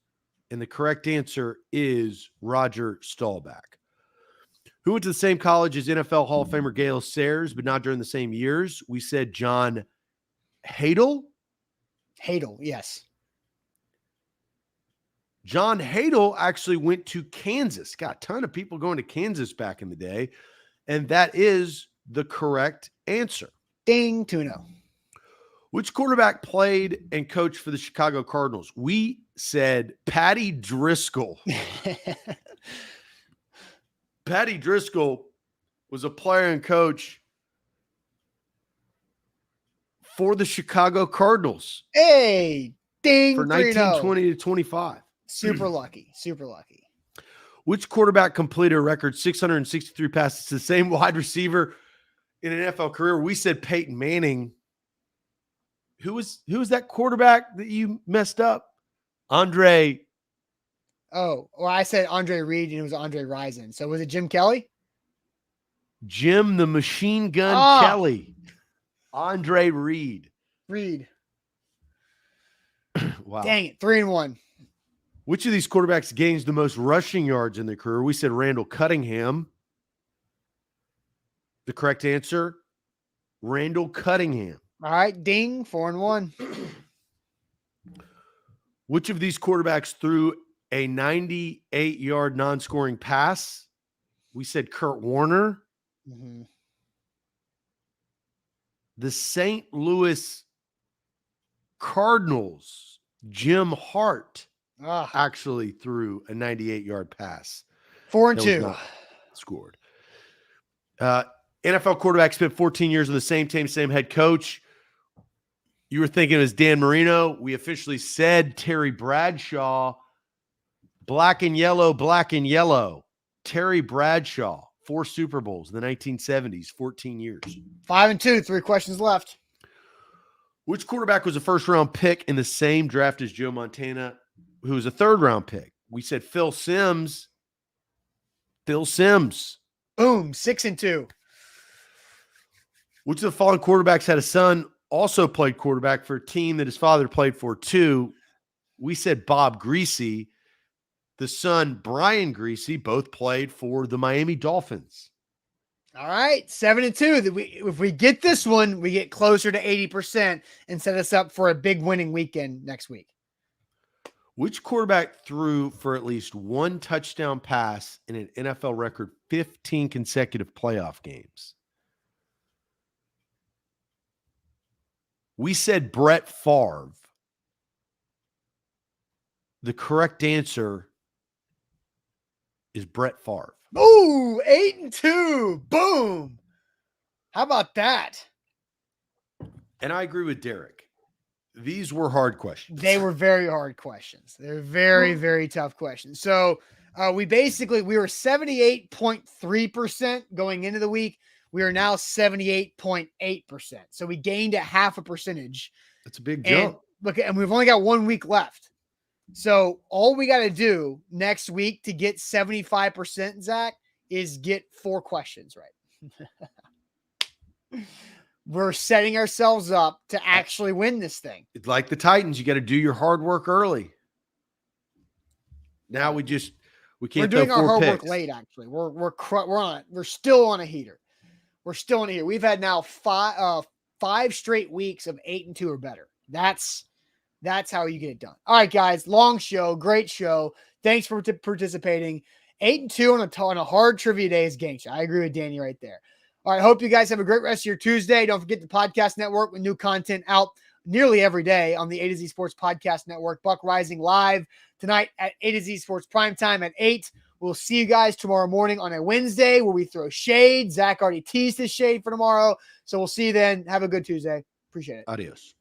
And the correct answer is Roger Staubach. Who went to the same college as NFL Hall of Famer Gale Sayers, but not during the same years? We said John Hadel. Hadel, yes. John Hadel actually went to Kansas. Got a ton of people going to Kansas back in the day. And that is the correct answer. Ding, 2-0. Which quarterback played and coached for the Chicago Cardinals? We said Patty Driscoll. Patty Driscoll was a player and coach for the Chicago Cardinals. Hey, ding, for 1920 to 25. Super lucky. Super lucky. Which quarterback completed a record 663 passes to the same wide receiver in an NFL career? We said Peyton Manning. Who was that quarterback that you messed up? Andre. Oh, well, I said Andre Reed and it was Andre Rison. So was it Jim Kelly? Jim the Machine Gun Kelly. Andre Reed. Wow. Dang it. 3-1. Which of these quarterbacks gains the most rushing yards in their career? We said Randall Cunningham. The correct answer, Randall Cunningham. All right, ding, 4-1. Which of these quarterbacks threw a 98-yard non-scoring pass? We said Kurt Warner. Mm-hmm. The St. Louis Cardinals, Jim Hart, actually threw a 98-yard pass. 4-2. Scored. NFL quarterback spent 14 years with the same team, same head coach. You were thinking it was Dan Marino. We officially said Terry Bradshaw. Black and yellow. Terry Bradshaw, 4 Super Bowls in the 1970s, 14 years. 5-2, 3 questions left. Which quarterback was a first-round pick in the same draft as Joe Montana, who was a third-round pick? We said Phil Simms. Boom, 6-2. Which of the following quarterbacks had a son also played quarterback for a team that his father played for too? We said Bob Greasy. The son, Brian Greasy, both played for the Miami Dolphins. All right, 7-2. If we get this one, we get closer to 80% and set us up for a big winning weekend next week. Which quarterback threw for at least one touchdown pass in an NFL record 15 consecutive playoff games? We said Brett Favre. The correct answer is Brett Favre. Ooh, 8-2. Boom. How about that? And I agree with Derek. These were hard questions. They were very hard questions. They're very, very tough questions. So we were 78.3% going into the week. We are now 78.8%. So we gained a half a percentage. That's a big jump. And we've only got 1 week left. So all we got to do next week to get 75%, Zach, is get 4 questions right. We're setting ourselves up to actually win this thing. It's like the Titans. You got to do your hard work early. Now we can't. We're doing our hard work late. Actually, we're still on a heater. We're still on a heater. We've had now 5 straight weeks of 8-2 or better. That's how you get it done. All right, guys. Long show, great show. Thanks for participating. 8-2 on a hard trivia day is gangster. I agree with Danny right there. All right. Hope you guys have a great rest of your Tuesday. Don't forget the podcast network with new content out nearly every day on the A to Z Sports Podcast Network. Buck Rising live tonight at A to Z Sports Primetime at 8. We'll see you guys tomorrow morning on a Wednesday where we throw shade. Zach already teased his shade for tomorrow. So we'll see you then. Have a good Tuesday. Appreciate it. Adios.